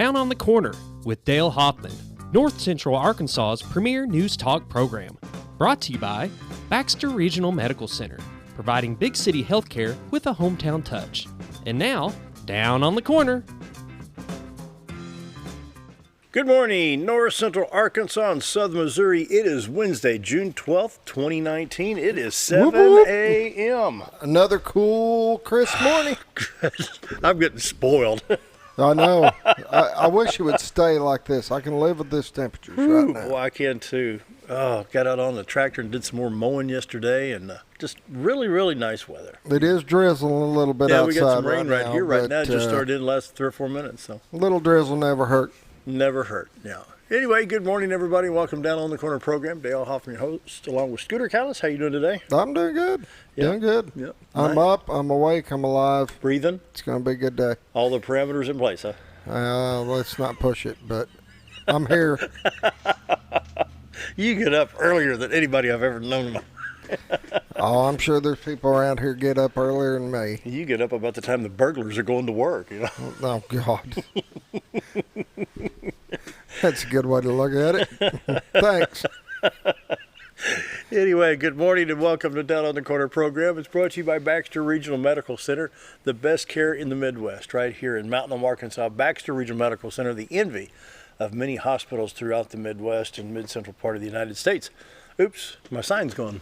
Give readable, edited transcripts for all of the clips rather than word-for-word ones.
Down on the Corner with Dale Hoffman, North Central Arkansas's premier news talk program. Brought to you by Baxter Regional Medical Center, providing big city healthcare with a hometown touch. And now, Down on the Corner. Good morning, North Central Arkansas and Southern Missouri. It is Wednesday, June 12th, 2019. It is 7 a.m. Another cool, crisp morning. I'm getting spoiled. I know. I wish it would stay like this. I can live with this temperatures right now. Well, I can too. Oh, got out on the tractor and did some more mowing yesterday, and just really, really nice weather. It is drizzling a little bit outside. Yeah, we got some rain right now, here right now. It but, just started in the last 3 or 4 minutes. So a little drizzle never hurt. Never hurt. Yeah. Anyway, good morning, everybody. Welcome Down on the Corner program. Dale Hoffman, your host, along with Scooter Callis. How you doing today? I'm doing good. Yep. Doing good. Yep. I'm nice. up. I'm awake. I'm alive. Breathing. It's going to be a good day. All the parameters in place, huh? Let's not push it, but I'm here. You get up earlier than anybody I've ever known. Oh, I'm sure there's people around here get up earlier than me. You get up about the time the burglars are going to work, you know. Oh, God. That's a good way to look at it. Thanks. Anyway, good morning and welcome to Down on the Corner program. It's brought to you by Baxter Regional Medical Center, the best care in the Midwest, right here in Mountain Home, Arkansas. Baxter Regional Medical Center, the envy of many hospitals throughout the Midwest and mid-central part of the United States. Oops, my sign's gone.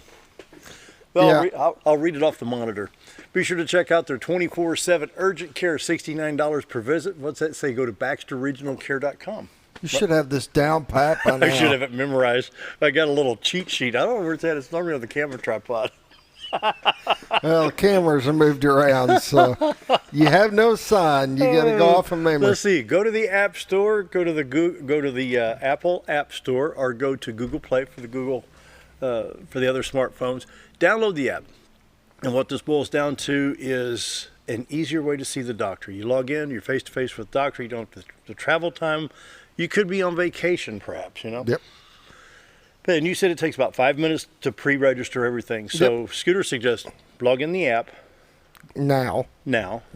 Well, Yeah. I'll read it off the monitor. Be sure to check out their 24/7 urgent care, $69 per visit. What's that say? Go to baxterregionalcare.com. You should have this down pat by now. I should have it memorized. I got a little cheat sheet. I don't know where it's at. It's normally on the camera tripod. Well, the cameras are moved around, so you have no sign. You got to go off of memory. Let's see. Go to the App Store. Go to the Apple App Store, or go to Google Play for the other smartphones. Download the app. And what this boils down to is an easier way to see the doctor. You log in. You're face to face with the doctor. You don't have the travel time. You could be on vacation, perhaps. You know. Yep. And you said it takes about 5 minutes to pre-register everything. So Scooter suggests log in the app Now.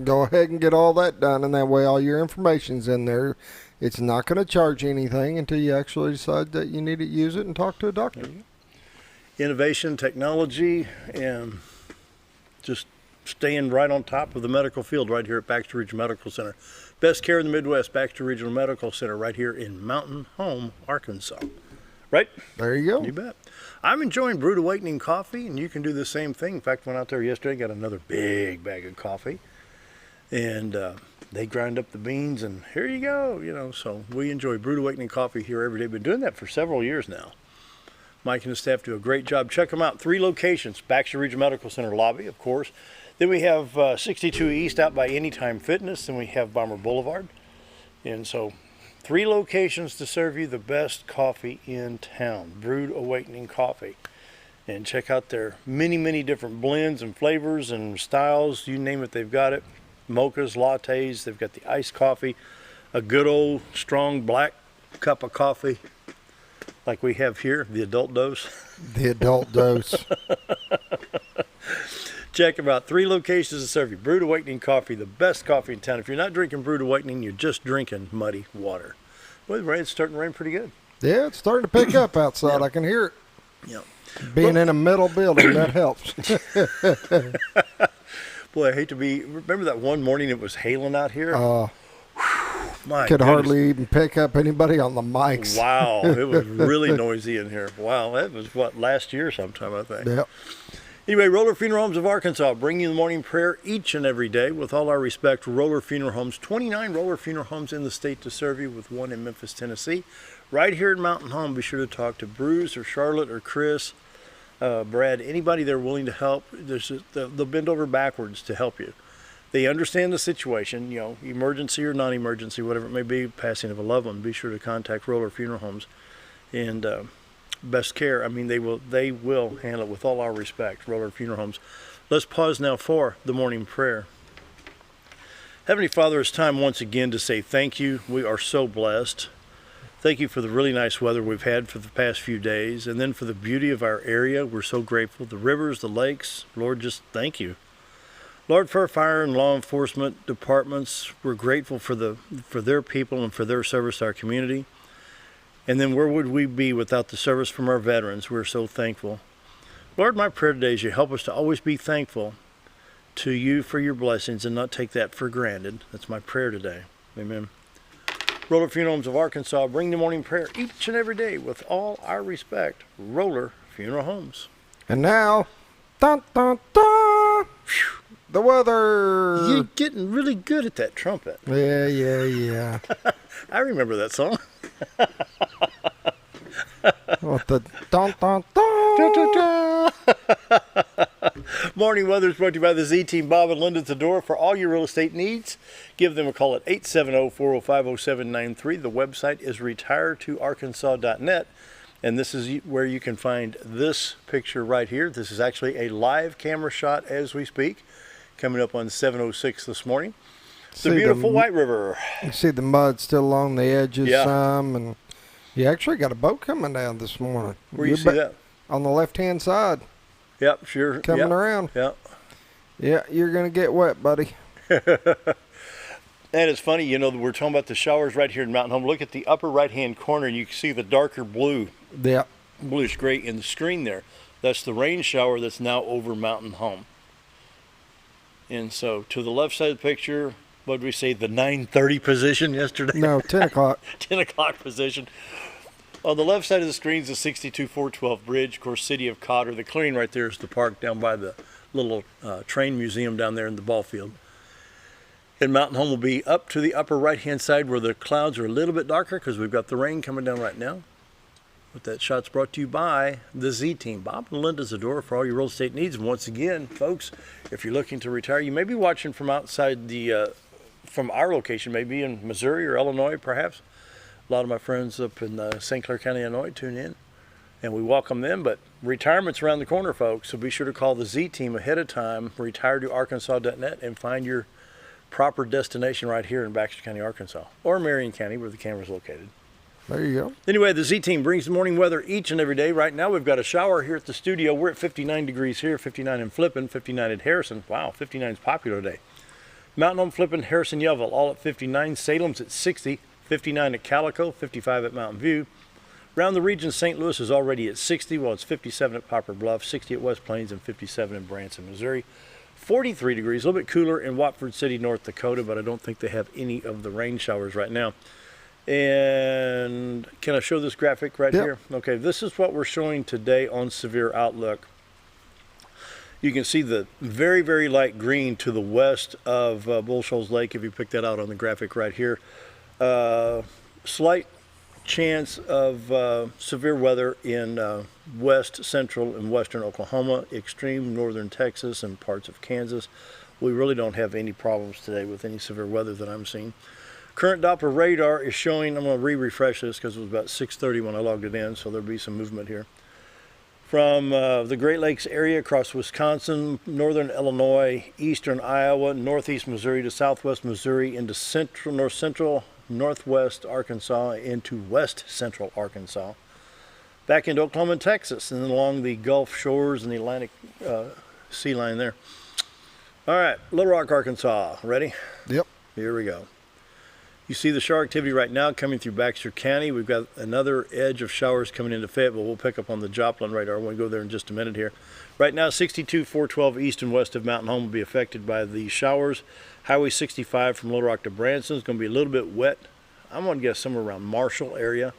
Go ahead and get all that done, and that way all your information's in there. It's not going to charge anything until you actually decide that you need to use it and talk to a doctor. Innovation, technology, and just staying right on top of the medical field right here at Baxter Regional Medical Center. Best care in the Midwest, Baxter Regional Medical Center right here in Mountain Home, Arkansas. Right? There you go. You bet. I'm enjoying Brewed Awakening coffee, and you can do the same thing. In fact, went out there yesterday, got another big bag of coffee, and they grind up the beans, and here you go. You know, so we enjoy Brewed Awakening coffee here every day. Been doing that for several years now. Mike and his staff do a great job. Check them out. 3 locations. Baxter Regional Medical Center lobby, of course. Then we have 62 East out by Anytime Fitness. Then we have Bomber Boulevard. And so 3 locations to serve you the best coffee in town. Brewed Awakening Coffee. And check out their many, many different blends and flavors and styles. You name it, they've got it. Mochas, lattes. They've got the iced coffee. A good old strong black cup of coffee like we have here, the adult dose. The adult dose. Check them out. 3 locations to serve you. Brewed Awakening Coffee, the best coffee in town. If you're not drinking Brewed Awakening, you're just drinking muddy water. Well, it's starting to rain pretty good. Yeah, it's starting to pick up outside. Yeah. I can hear it. Yeah. Being in a metal building, that helps. Boy, I hate to be... Remember that one morning it was hailing out here? My could goodness. hardly even pick up anybody on the mics. Wow, it was really noisy in here. Wow, that was, last year sometime, I think. Yep. Anyway, Roller Funeral Homes of Arkansas, bring you the morning prayer each and every day. With all our respect, Roller Funeral Homes, 29 Roller Funeral Homes in the state to serve you, with 1 in Memphis, Tennessee. Right here in Mountain Home, be sure to talk to Bruce or Charlotte or Chris, Brad, anybody they're willing to help. They'll bend over backwards to help you. They understand the situation, you know, emergency or non-emergency, whatever it may be, passing of a loved one. Be sure to contact Roller Funeral Homes. And best care, I mean, they will handle it with all our respect, Roller Funeral Homes. Let's pause now for the morning prayer. Heavenly Father, it's time once again to say thank you. We are so blessed. Thank you for the really nice weather we've had for the past few days, and then for the beauty of our area. We're so grateful. The rivers, the lakes, Lord, just thank you. Lord, for our fire and law enforcement departments, we're grateful for their people and for their service to our community. And then where would we be without the service from our veterans? We're so thankful. Lord, my prayer today is you help us to always be thankful to you for your blessings and not take that for granted. That's my prayer today. Amen. Roller Funeral Homes of Arkansas, bring the morning prayer each and every day with all our respect. Roller Funeral Homes. And now, dun, dun, dun, the weather. You're getting really good at that trumpet. Yeah. I remember that song. What the dun, dun, dun. Morning weather is brought to you by the Z-Team, Bob and Linda at the door. For all your real estate needs, give them a call at 870-405-0793. The website is retirettoarkansas.net. And this is where you can find this picture right here. This is actually a live camera shot as we speak, coming up on 7:06 this morning. The beautiful White River. You see the mud still along the edges Yeah. some, and you actually got a boat coming down this morning. Where you see that? On the left-hand side. Yep, sure. Coming around. Yep. Yeah, you're going to get wet, buddy. And it's funny, you know, we're talking about the showers right here in Mountain Home. Look at the upper right-hand corner, and you can see the darker blue, Yeah. bluish gray in the screen there. That's the rain shower that's now over Mountain Home. And so to the left side of the picture, what did we say, the 9:30 position yesterday? No, 10 o'clock. 10 o'clock position. On the left side of the screen is the 62-412 bridge, of course, City of Cotter. The clearing right there is the park down by the little train museum down there in the ball field. And Mountain Home will be up to the upper right-hand side where the clouds are a little bit darker because we've got the rain coming down right now. But that shot's brought to you by the Z-Team. Bob and Linda's door for all your real estate needs. And once again, folks, if you're looking to retire, you may be watching from outside from our location, maybe in Missouri or Illinois, perhaps. A lot of my friends up in St. Clair County, Illinois, tune in. And we welcome them. But retirement's around the corner, folks. So be sure to call the Z-Team ahead of time, retirettoarkansas.net, and find your proper destination right here in Baxter County, Arkansas, or Marion County, where the camera's located. There you go. Anyway, the Z-Team brings the morning weather each and every day. Right now, we've got a shower here at the studio. We're at 59 degrees here, 59 in Flippin, 59 at Harrison. Wow, 59 is popular today. Mountain Home, Flippin, Harrison, Yellville, all at 59. Salem's at 60, 59 at Calico, 55 at Mountain View. Around the region, St. Louis is already at 60. Well, it's 57 at Poplar Bluff, 60 at West Plains, and 57 in Branson, Missouri. 43 degrees, a little bit cooler in Watford City, North Dakota, but I don't think they have any of the rain showers right now. And can I show this graphic right here? Okay, this is what we're showing today on Severe Outlook. You can see the very, very light green to the west of Bull Shoals Lake, if you pick that out on the graphic right here. Slight chance of severe weather in west, central, and western Oklahoma, extreme northern Texas, and parts of Kansas. We really don't have any problems today with any severe weather that I'm seeing. Current Doppler radar is showing, I'm going to refresh this because it was about 6:30 when I logged it in, so there'll be some movement here. From the Great Lakes area across Wisconsin, northern Illinois, eastern Iowa, northeast Missouri to southwest Missouri, into central, north central, northwest Arkansas, into west central Arkansas. Back into Oklahoma and Texas, and then along the Gulf shores and the Atlantic sea line there. All right, Little Rock, Arkansas. Ready? Yep. Here we go. You see the shower activity right now coming through Baxter County. We've got another edge of showers coming into Fayetteville. We'll pick up on the Joplin radar when we go there in just a minute here. Right now, 62-412 east and west of Mountain Home will be affected by the showers. Highway 65 from Little Rock to Branson is going to be a little bit wet. I'm going to guess somewhere around Marshall area.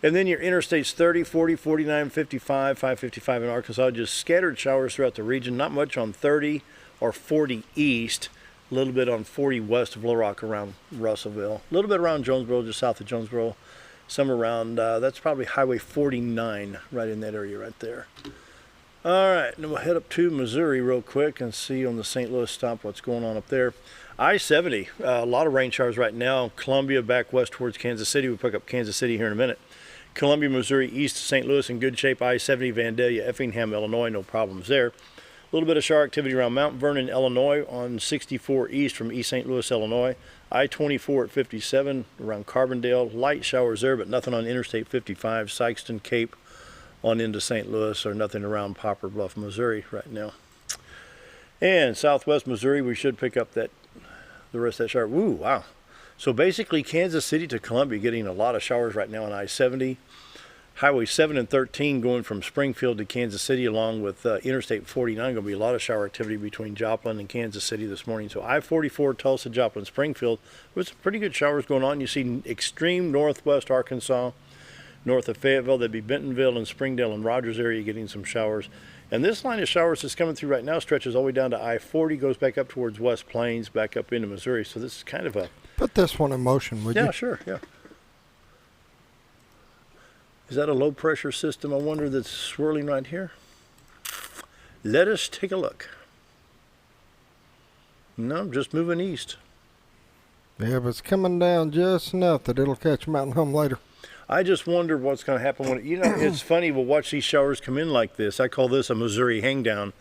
And then your interstates 30, 40, 49, 55, 555 in Arkansas. Just scattered showers throughout the region. Not much on 30 or 40 east. A little bit on 40 west of Little Rock around Russellville. A little bit around Jonesboro, just south of Jonesboro. Some around, that's probably Highway 49 right in that area right there. All right, and we'll head up to Missouri real quick and see on the St. Louis stop what's going on up there. I-70, a lot of rain showers right now. Columbia back west towards Kansas City. We'll pick up Kansas City here in a minute. Columbia, Missouri, east of St. Louis in good shape. I-70, Vandalia, Effingham, Illinois, no problems there. A little bit of shower activity around Mount Vernon, Illinois on 64 east from East St. Louis, Illinois. I-24 at 57 around Carbondale. Light showers there, but nothing on Interstate 55, Sykeston, Cape on into St. Louis, or nothing around Poplar Bluff, Missouri right now. And southwest Missouri, we should pick up the rest of that shower. Ooh, wow. So basically, Kansas City to Columbia getting a lot of showers right now on I-70. Highway 7 and 13 going from Springfield to Kansas City, along with Interstate 49. Going to be a lot of shower activity between Joplin and Kansas City this morning. So I-44, Tulsa, Joplin, Springfield, with some pretty good showers going on. You see extreme northwest Arkansas, north of Fayetteville. That'd be Bentonville and Springdale and Rogers area getting some showers. And this line of showers that's coming through right now stretches all the way down to I-40, goes back up towards West Plains, back up into Missouri. So this is kind of a... Put this one in motion, would you? Yeah, sure, yeah. Is that a low pressure system, I wonder, that's swirling right here? Let us take a look. No, just moving east. Yeah, but it's coming down just enough that it'll catch Mountain Home later. I just wonder what's going to happen when, it's funny, we'll watch these showers come in like this. I call this a Missouri hangdown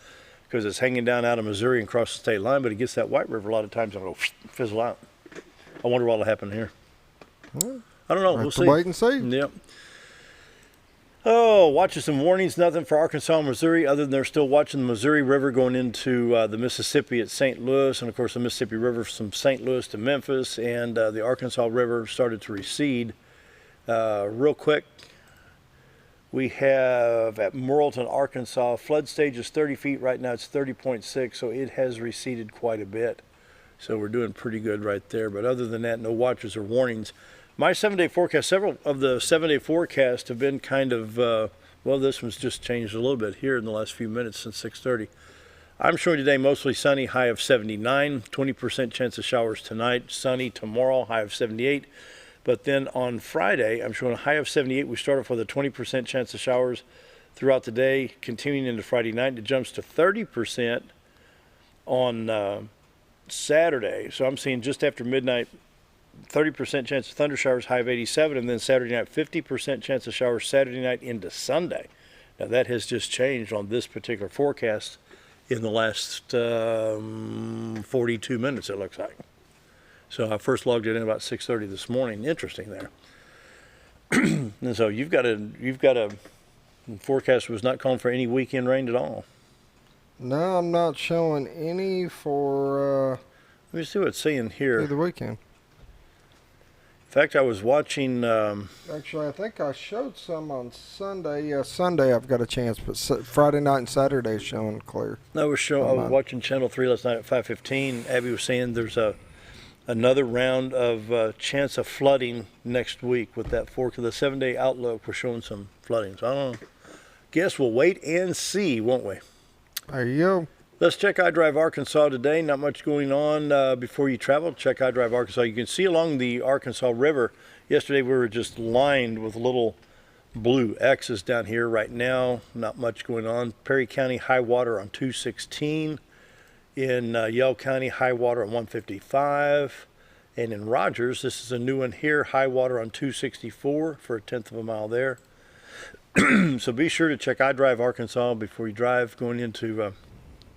because it's hanging down out of Missouri and across the state line, but it gets that White River a lot of times and it'll fizzle out. I wonder what'll happen here. Well, I don't know. We'll see. Wait and see. Yep. Oh, watching some warnings. Nothing for Arkansas and Missouri other than they're still watching the Missouri River going into the Mississippi at St. Louis. And, of course, the Mississippi River from St. Louis to Memphis. And the Arkansas River started to recede. Real quick, we have at Morrilton, Arkansas, flood stage is 30 feet. Right now it's 30.6, so it has receded quite a bit. So we're doing pretty good right there. But other than that, no watches or warnings. My 7-day forecast, several of the 7-day forecasts have been kind of, well, this one's just changed a little bit here in the last few minutes since 6:30. I'm showing today mostly sunny, high of 79, 20% chance of showers tonight, sunny tomorrow, high of 78. But then on Friday, I'm showing a high of 78. We start off with a 20% chance of showers throughout the day, continuing into Friday night. It jumps to 30% on Saturday. So I'm seeing just after midnight, 30% chance of thunder showers, high of 87, and then Saturday night, 50% chance of showers Saturday night into Sunday. Now that has just changed on this particular forecast in the last 42 minutes, it looks like. So I first logged it in about 6:30 this morning. Interesting there. And so you've got a forecast was not calling for any weekend rain at all. No, I'm not showing any for Let me see what it's saying here. the weekend. In fact, I was watching. Actually, I think I showed some on Sunday. Yeah, Sunday I've got a chance, but Friday night and Saturday is showing clear. I was watching Channel 3 last night at 5:15. Abby was saying there's another round of chance of flooding next week with that forecast. The 7-day outlook, we're showing some flooding. So I don't know. Guess we'll wait and see, won't we? There you go. Let's check iDrive Arkansas today. Not much going on before you travel. Check iDrive Arkansas. You can see along the Arkansas River. Yesterday we were just lined with little blue X's down here. Right now, not much going on. Perry County high water on 216. In Yell County, high water on 155. And in Rogers, this is a new one here, high water on 264 for 1/10 of a mile there. So be sure to check iDrive Arkansas before you drive going into,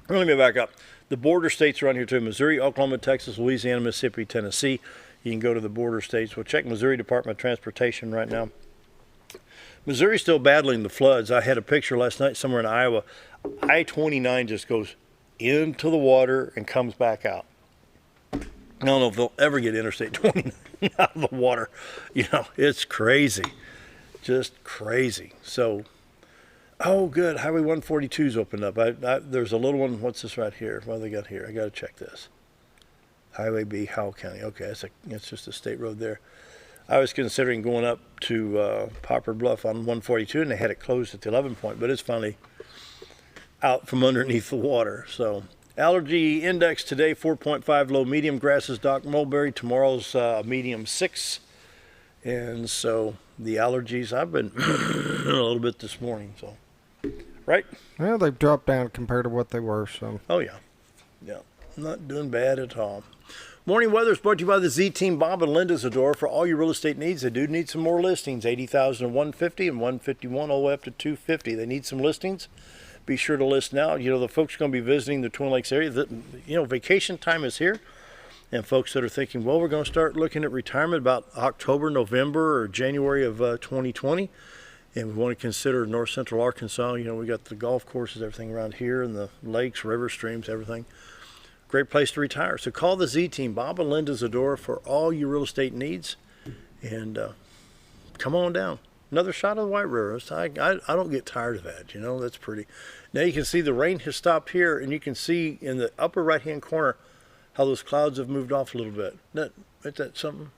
let me back up. The border states around here too, Missouri, Oklahoma, Texas, Louisiana, Mississippi, Tennessee. You can go to the border states. We'll check Missouri Department of Transportation right now. Missouri's still battling the floods. I had a picture last night somewhere in Iowa. I-29 just goes into the water and comes back out. I don't know if they'll ever get Interstate 29 out of the water. It's crazy. Just crazy. So, oh, good. Highway 142's opened up. There's a little one. What's this right here? What do they got here? I got to check this. Highway B, Howell County. Okay, it's just a state road there. I was considering going up to Poplar Bluff on 142, and they had it closed at the 11 point, but it's finally out from underneath the water. So allergy index today 4.5, low medium. Grasses Doc Mulberry. Tomorrow's medium 6. And so the allergies, I've been a little bit this morning. So right. Well, they've dropped down compared to what they were. So. Oh yeah, not doing bad at all. Morning weather is brought to you by the Z Team, Bob and Linda Zador. For all your real estate needs, they do need some more listings. 80,000 and 150 and 151 all the way up to 250. They need some listings. Be sure to list now. The folks are going to be visiting the Twin Lakes area. Vacation time is here. And folks that are thinking, well, we're going to start looking at retirement about October, November, or January of 2020. And we want to consider north central Arkansas. You know, we got the golf courses, everything around here, and the lakes, rivers, streams, everything. Great place to retire. So call the Z Team, Bob and Linda Zadora, for all your real estate needs. And come on down. Another shot of the White River. I don't get tired of that. You know, that's pretty. Now you can see the rain has stopped here, and you can see in the upper right-hand corner how those clouds have moved off a little bit. Isn't that something?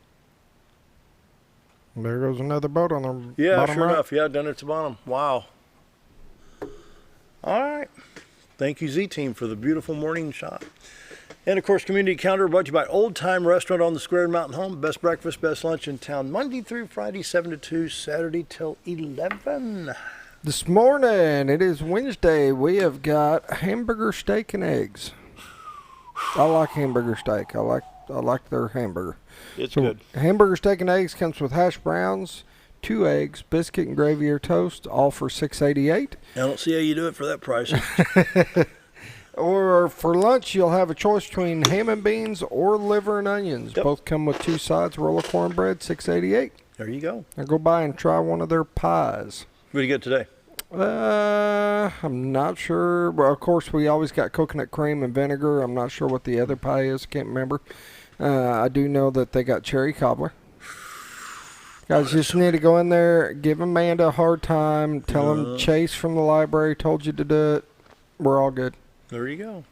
There goes another boat on the Yeah, bottom sure right. enough. Yeah, down at the bottom. Wow. All right. Thank you, Z Team, for the beautiful morning shot. And, of course, Community Calendar brought to you by Old Time Restaurant on the Square in Mountain Home. Best breakfast, best lunch in town. Monday through Friday, 7 to 2, Saturday till 11. This morning, it is Wednesday. We have got hamburger steak and eggs. I like hamburger steak. I like their hamburger. It's good. Hamburger steak and eggs comes with hash browns, 2 eggs, biscuit and gravy or toast, all for $6.88. I don't see how you do it for that price. Or for lunch, you'll have a choice between ham and beans or liver and onions. Yep. Both come with 2 sides, roll of cornbread, $6.88. There you go. Now go by and try one of their pies. What do you get today? I'm not sure. Well, of course, we always got coconut cream and vinegar. I'm not sure what the other pie is. Can't remember. I do know that they got cherry cobbler. Guys, just need to go in there, give Amanda a hard time, tell him Chase from the library told you to do it. We're all good. There you go.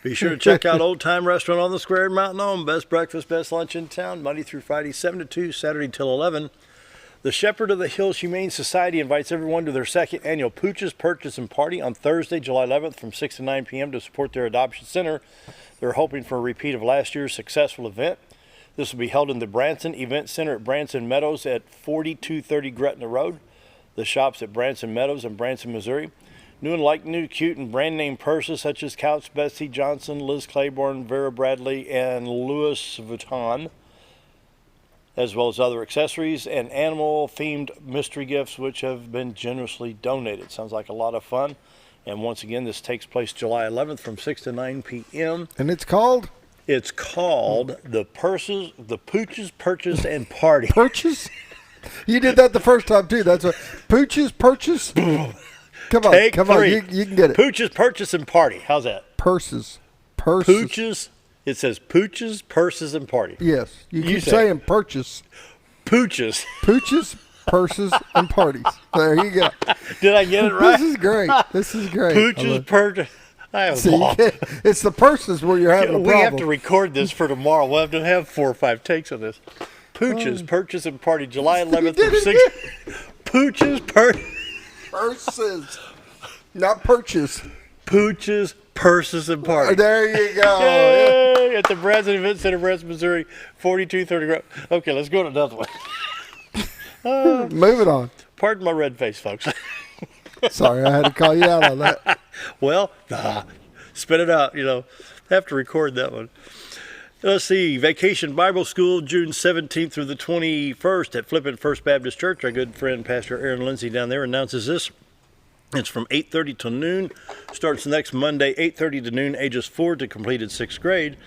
Be sure to check out Old Time Restaurant on the Square in Mountain Home. Best breakfast, best lunch in town. Monday through Friday, 7 to 2, Saturday till 11. The Shepherd of the Hills Humane Society invites everyone to their second annual Pooch's Purchase and Party on Thursday, July 11th from 6 to 9 p.m. to support their adoption center. They're hoping for a repeat of last year's successful event. This will be held in the Branson Event Center at Branson Meadows at 4230 Gretna Road. The shops at Branson Meadows in Branson, Missouri. New and like new, cute, and brand name purses such as Couch Betsy Johnson, Liz Claiborne, Vera Bradley, and Louis Vuitton, as well as other accessories and animal-themed mystery gifts which have been generously donated. Sounds like a lot of fun. And once again, this takes place July 11th from 6 to 9 p.m. And it's called? It's called the Pooch's Purchase and Party. Purchase? You did that the first time, too. That's what. Pooch's Purchase? Come on, Take come three. on. You can get it. Pooch's Purchase and Party. How's that? Purses. Pooch's. It says Pooch's, Purses, and Party. Yes. You keep say saying purchase. Pooch's. Pooches, purses, and parties. There you go. Did I get it right? This is great. This is great. Pooch's Purchase. I have See, it's the purses where you're having a problem. We have to record this for tomorrow. We'll have to have 4 or 5 takes on this. Pooch's Purchase and Party, July 11th from 6. Pooch's Purses. Not purchase. Pooch's Purses and Party. There you go. Yay! At the Branson Event Center, Branson, Missouri, 4230. Okay, let's go to another one. Moving on. Pardon my red face, folks. Sorry, I had to call you out on that. Well, spit it out, have to record that one. Let's see, Vacation Bible School, June 17th through the 21st at Flippin' First Baptist Church. Our good friend, Pastor Aaron Lindsay down there, announces this. It's from 8:30 till noon. Starts next Monday, 8:30 to noon, ages 4 to completed 6th grade.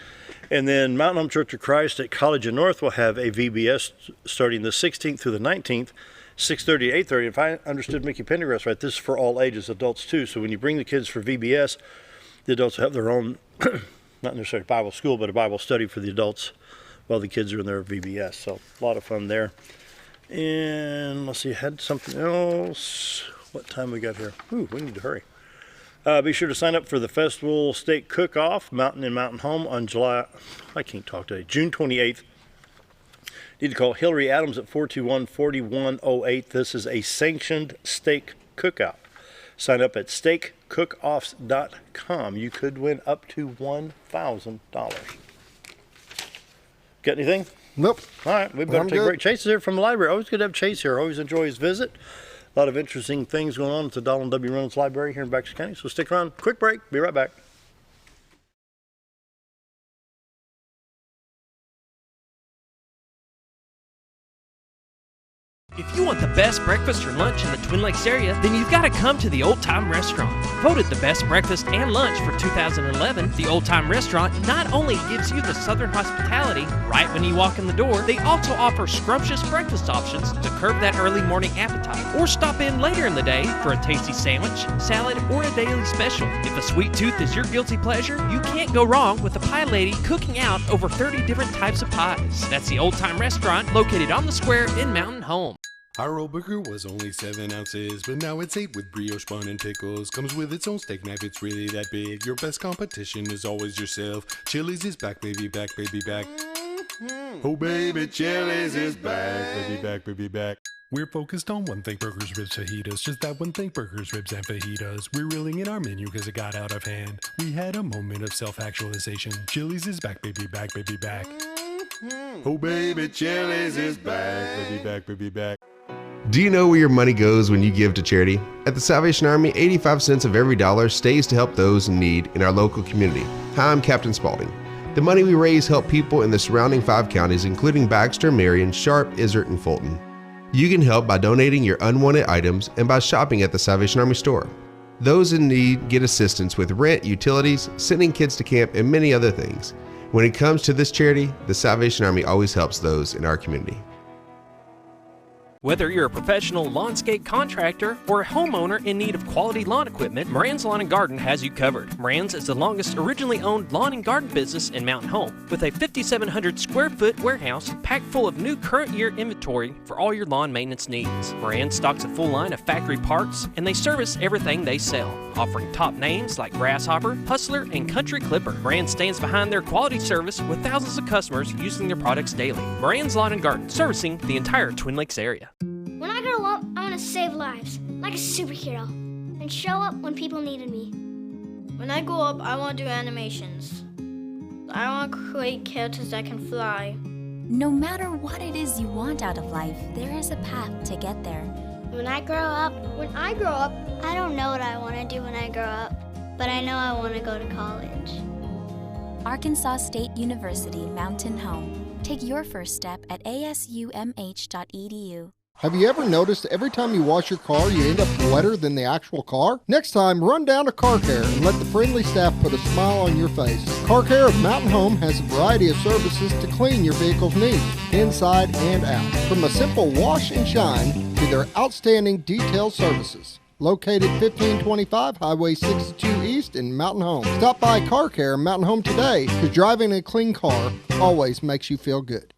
And then Mountain Home Church of Christ at College of North will have a VBS starting the 16th through the 19th. 6:30 to 8:30. If I understood Mickey Pendergrass right, this is for all ages, adults too. So when you bring the kids for VBS, the adults have their own, not necessarily Bible school, but a Bible study for the adults while the kids are in their VBS. So a lot of fun there. And let's see, I had something else. What time we got here? Ooh, we need to hurry. Be sure to sign up for the Festival Steak Cook-Off, Mountain and Mountain Home on June 28th. Need to call Hillary Adams at 421-4108. This is a sanctioned steak cookout. Sign up at steakcookoffs.com. You could win up to $1,000. Got anything? Nope. All right, we better I'm take a good. break. Chase is here from the library. Always good to have Chase here. Always enjoy his visit. A lot of interesting things going on at the Donald W. Reynolds Library here in Baxter County. So stick around. Quick break. Be right back. If you want the best breakfast or lunch in the Twin Lakes area, then you've got to come to the Old Time Restaurant. Voted the best breakfast and lunch for 2011, the Old Time Restaurant not only gives you the Southern hospitality right when you walk in the door, they also offer scrumptious breakfast options to curb that early morning appetite. Or stop in later in the day for a tasty sandwich, salad, or a daily special. If a sweet tooth is your guilty pleasure, you can't go wrong with a pie lady cooking out over 30 different types of pies. That's the Old Time Restaurant located on the square in Mountain Home. Our roll burger was only 7 ounces, but now it's 8 with brioche bun and pickles. Comes with its own steak knife, it's really that big. Your best competition is always yourself. Chili's is back, baby, back, baby, back. Oh, baby, Chili's is back, baby, back, baby, back. We're focused on one thing, burgers, ribs, fajitas. Just that one thing, burgers, ribs, and fajitas. We're reeling in our menu because it got out of hand. We had a moment of self-actualization. Chili's is back, baby, back, baby, back. Oh, baby, Chili's is back, baby, back, baby, back. Do you know where your money goes when you give to charity? At the Salvation Army, 85 cents of every dollar stays to help those in need in our local community. Hi, I'm Captain Spaulding. The money we raise help people in the surrounding 5 counties, including Baxter, Marion, Sharp, Izzard, and Fulton. You can help by donating your unwanted items and by shopping at the Salvation Army store. Those in need get assistance with rent, utilities, sending kids to camp, and many other things. When it comes to this charity, the Salvation Army always helps those in our community. Whether you're a professional lawnscape contractor or a homeowner in need of quality lawn equipment, Moran's Lawn & Garden has you covered. Moran's is the longest originally owned lawn and garden business in Mountain Home, with a 5,700 square foot warehouse packed full of new current year inventory for all your lawn maintenance needs. Moran stocks a full line of factory parts, and they service everything they sell, offering top names like Grasshopper, Hustler, and Country Clipper. Moran stands behind their quality service with thousands of customers using their products daily. Moran's Lawn & Garden, servicing the entire Twin Lakes area. When I grow up, I want to save lives, like a superhero, and show up when people needed me. When I grow up, I want to do animations. I want to create characters that can fly. No matter what it is you want out of life, there is a path to get there. When I grow up, I don't know what I want to do when I grow up, but I know I want to go to college. Arkansas State University Mountain Home. Take your first step at asumh.edu. Have you ever noticed every time you wash your car, you end up wetter than the actual car? Next time, run down to Car Care and let the friendly staff put a smile on your face. Car Care of Mountain Home has a variety of services to clean your vehicle's needs, inside and out. From a simple wash and shine to their outstanding detail services. Located 1525 Highway 62 East in Mountain Home. Stop by Car Care Mountain Home today, because driving a clean car always makes you feel good.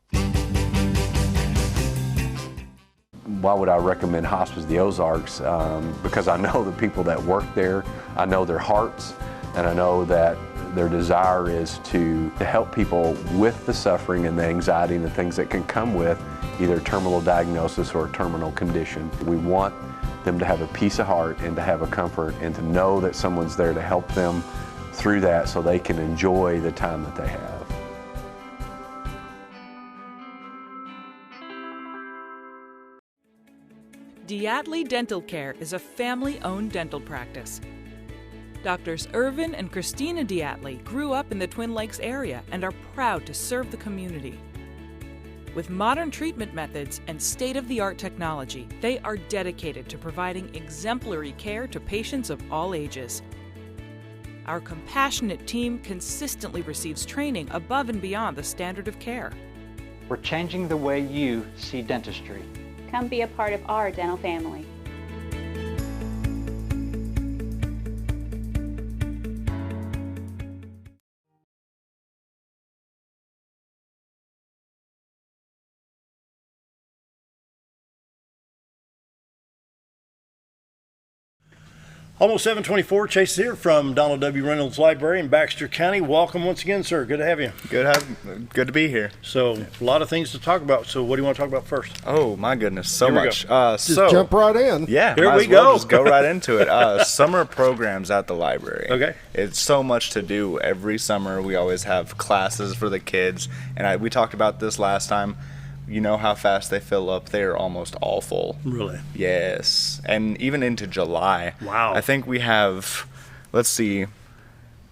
Why would I recommend Hospice the Ozarks? Because I know the people that work there, I know their hearts, and I know that their desire is to help people with the suffering and the anxiety and the things that can come with either terminal diagnosis or a terminal condition. We want them to have a peace of heart and to have a comfort and to know that someone's there to help them through that so they can enjoy the time that they have. Diatley Dental Care is a family-owned dental practice. Doctors Irvin and Christina Diatley grew up in the Twin Lakes area and are proud to serve the community. With modern treatment methods and state-of-the-art technology, they are dedicated to providing exemplary care to patients of all ages. Our compassionate team consistently receives training above and beyond the standard of care. We're changing the way you see dentistry. Come be a part of our dental family. Almost 7:24. Chase here from Donald W. Reynolds Library in Baxter County. Welcome once again, sir. Good to have you. Good to be here. So, a lot of things to talk about. So, what do you want to talk about first? Oh my goodness, so Here we much. Just jump right in. Yeah, Here might we as well go. Just go right into it. Summer programs at the library. Okay. It's so much to do every summer. We always have classes for the kids, and we talked about this last time. You know how fast they fill up. They are almost all full. Really? Yes. And even into July. Wow. I think we have, let's see,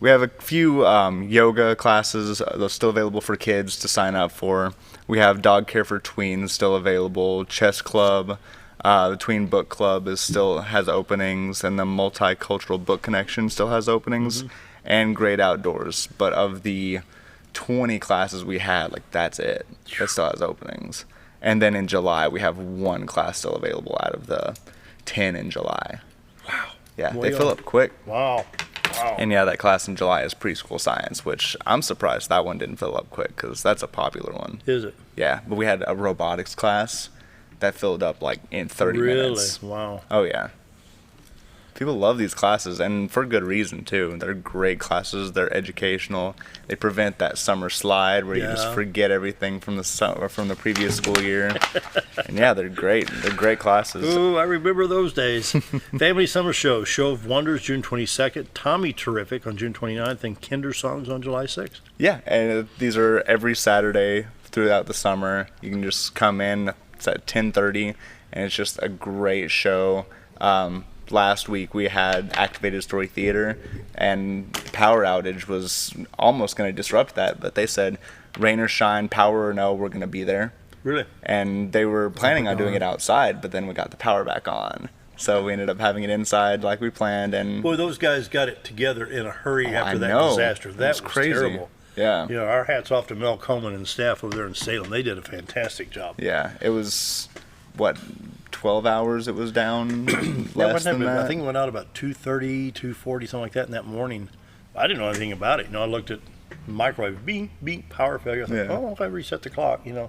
We have a few yoga classes that's still available for kids to sign up for. We have dog care for tweens still available. Chess club, the Tween Book Club still has openings, and the Multicultural Book Connection still has openings, and Great Outdoors. But of the 20 classes we had, like, that's it. That still has openings. And then in July, we have one class still available out of the 10 in July. Wow. Yeah, they fill up quick. Wow. Wow. And yeah, that class in July is preschool science, which I'm surprised that one didn't fill up quick because that's a popular one. Is it? Yeah, but we had a robotics class that filled up like in 30 minutes. Really? Wow. Oh, yeah. People love these classes, and for good reason, too. They're great classes. They're educational. They prevent that summer slide where you just forget everything from the previous school year. And yeah, they're great. They're great classes. Ooh, I remember those days. Family Summer Show, Show of Wonders, June 22nd. Tommy Terrific on June 29th, and Kinder Songs on July 6th. Yeah, and these are every Saturday throughout the summer. You can just come in. It's at 10:30, and it's just a great show. Last week we had Activated Story Theater, and power outage was almost going to disrupt that, but they said rain or shine, power or no, we're going to be there. Really? And they were planning on doing it outside, but then we got the power back on. So we ended up having it inside like we planned. And boy, those guys got it together in a hurry after that disaster. That was crazy. Terrible. Yeah. You know, our hats off to Mel Coleman and staff over there in Salem. They did a fantastic job. Yeah, it was, 12 hours it was down, less than that? I think it went out about 2:30, 2:40, something like that in that morning. I didn't know anything about it. You know, I looked at the microwave, beep, beep, power failure. I thought, I reset the clock, you know.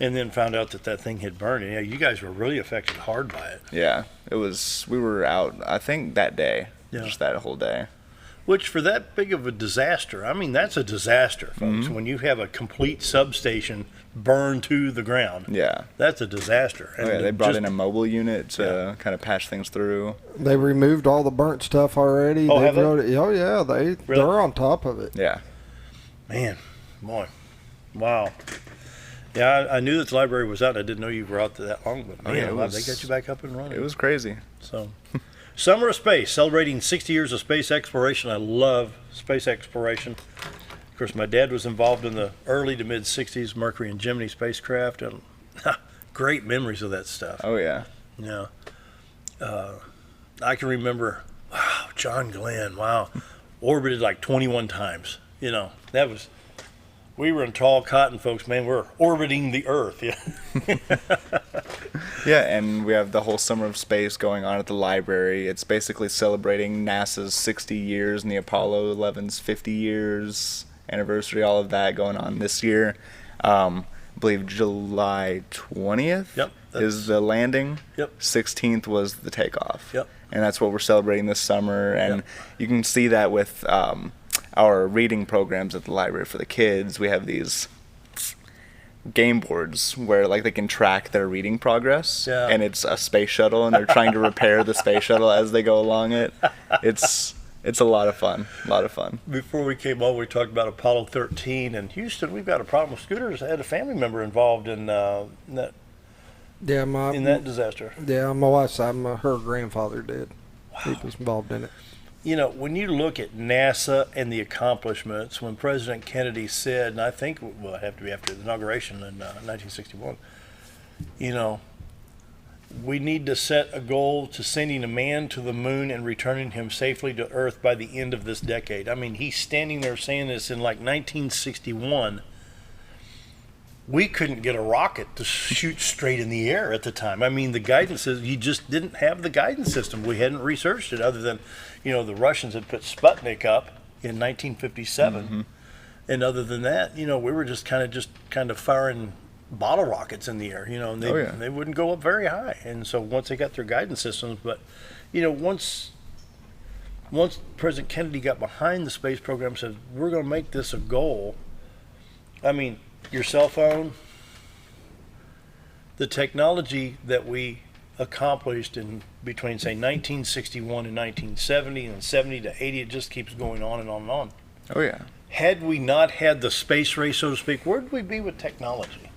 And then found out that thing had burned. And yeah, you guys were really affected hard by it. Yeah, it was, we were out, I think, that day, just that whole day. Which, for that big of a disaster, I mean, that's a disaster, folks. When you have a complete substation burned to the ground, that's a disaster. And they brought in a mobile unit to kind of patch things through. They removed all the burnt stuff already. Oh, have they? Oh, yeah, they're on top of it. Yeah. Man, boy, wow. Yeah, I knew that the library was out. I didn't know you were out that long, but man, they got you back up and running. It was crazy. So, Summer of Space, celebrating 60 years of space exploration. I love space exploration. Of course, my dad was involved in the early to mid 60s Mercury and Gemini spacecraft, and great memories of that stuff. Oh, yeah. Yeah. I can remember, wow, John Glenn, orbited like 21 times. You know, that was, we were in tall cotton, folks, man. We're orbiting the Earth. Yeah. Yeah, and we have the whole Summer of Space going on at the library. It's basically celebrating NASA's 60 years and the Apollo 11's 50 years anniversary, all of that going on this year. I believe July 20th is the landing. 16th was the takeoff. And that's what we're celebrating this summer. And you can see that with our reading programs at the library for the kids. We have these game boards where like they can track their reading progress, and it's a space shuttle, and they're trying to repair the space shuttle as they go along it. It's a lot of fun. Before we came on, we talked about Apollo 13 in Houston. We've got a problem with scooters. I had a family member involved in that disaster. Yeah, my wife's side, her grandfather did. Wow. He was involved in it. You know, when you look at NASA and the accomplishments, when President Kennedy said, and I think it will have to be after the inauguration in 1961, you know, we need to set a goal to sending a man to the moon and returning him safely to Earth by the end of this decade. I mean, he's standing there saying this in like 1961. We couldn't get a rocket to shoot straight in the air at the time. I mean, the guidance is, you just didn't have the guidance system. We hadn't researched it other than, you know, the Russians had put Sputnik up in 1957. And other than that, you know, we were just kind of firing bottle rockets in the air, you know, and they wouldn't go up very high. And so once they got their guidance systems, but, you know, once President Kennedy got behind the space program and said, we're going to make this a goal, I mean, your cell phone, the technology that we accomplished in between, say, 1961 and 1970 and 70 to 80, it just keeps going on and on and on. Oh, yeah. Had we not had the space race, so to speak, where would we be with technology?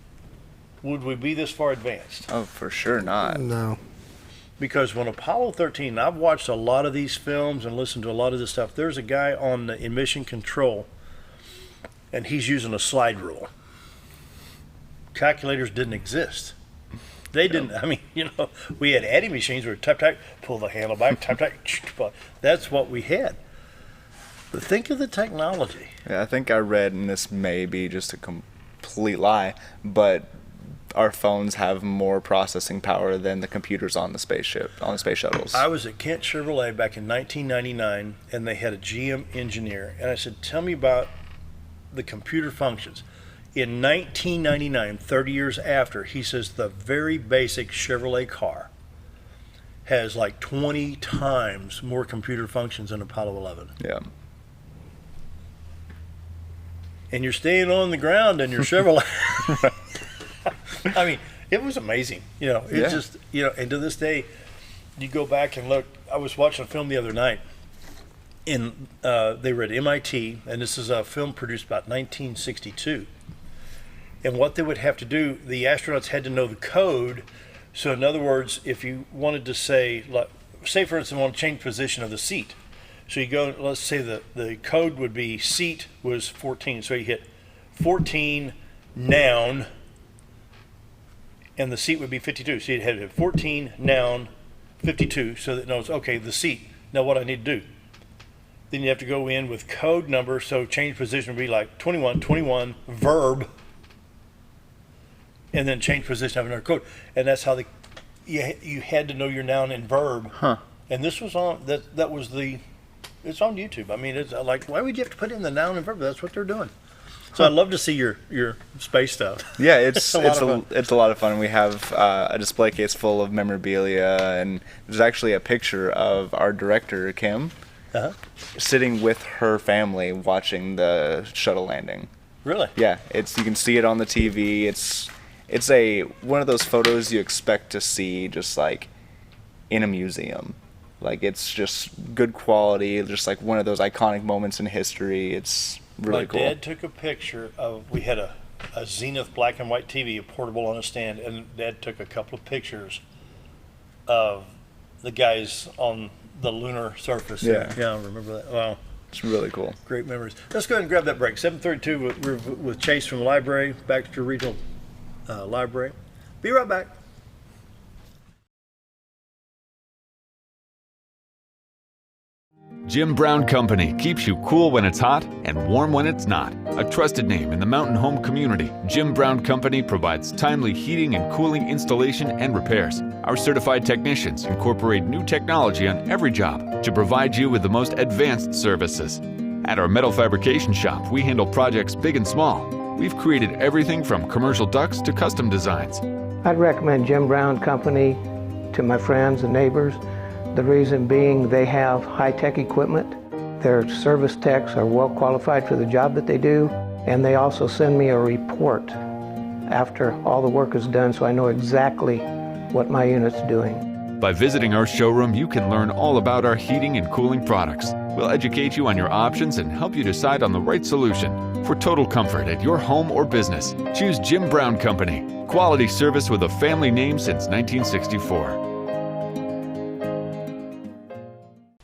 Would we be this far advanced? Oh, for sure not. No. Because when Apollo 13, I've watched a lot of these films and listened to a lot of this stuff. There's a guy in mission control, and he's using a slide rule. Calculators didn't exist. They didn't. I mean, we had adding machines where tap, pull the handle back, tap. That's what we had. But think of the technology. Yeah, I think I read, and this may be just a complete lie, but our phones have more processing power than the computers on the space shuttles. I was at Kent Chevrolet back in 1999, and they had a GM engineer, and I said, tell me about the computer functions. In 1999, 30 years after, he says the very basic Chevrolet car has like 20 times more computer functions than Apollo 11. Yeah. And you're staying on the ground in your Chevrolet. I mean, it was amazing. It's just, and to this day, you go back and look. I was watching a film the other night, and they were at MIT, and this is a film produced about 1962. And what they would have to do, the astronauts had to know the code. So in other words, if you wanted to say for instance, want to change position of the seat. So you go, let's say the code would be seat was 14. So you hit 14 noun, and the seat would be 52. So you had to hit 14 noun 52 so that it knows, okay, the seat. Now what I need to do. Then you have to go in with code number. So change position would be like 21 verb. And then change position of another code, and that's how you had to know your noun and verb. Huh. And this was on that was it's on YouTube. I mean, it's like, why would you have to put in the noun and verb? That's what they're doing. So I'd love to see your space stuff. Yeah, it's a lot of fun. We have a display case full of memorabilia, and there's actually a picture of our director Kim sitting with her family watching the shuttle landing. Really? Yeah, you can see it on the TV. It's one of those photos you expect to see just like in a museum. Like, it's just good quality, just like one of those iconic moments in history. It's really cool. My dad took a picture we had a Zenith black and white TV, a portable on a stand, and Dad took a couple of pictures of the guys on the lunar surface. Yeah. Yeah, I remember that. Wow. It's really cool. Great memories. Let's go ahead and grab that break. 7:32, we're with Chase from the library, Baxter Regional Library. Be right back. Jim Brown Company keeps you cool when it's hot and warm when it's not. A trusted name in the mountain home community, Jim Brown Company provides timely heating and cooling installation and repairs. Our certified technicians incorporate new technology on every job to provide you with the most advanced services. At our metal fabrication shop, we handle projects big and small. We've created everything from commercial ducts to custom designs. I'd recommend Jim Brown Company to my friends and neighbors. The reason being they have high-tech equipment. Their service techs are well qualified for the job that they do, and they also send me a report after all the work is done so I know exactly what my unit's doing. By visiting our showroom, you can learn all about our heating and cooling products. We'll educate you on your options and help you decide on the right solution. For total comfort at your home or business, choose Jim Brown Company. Quality service with a family name since 1964.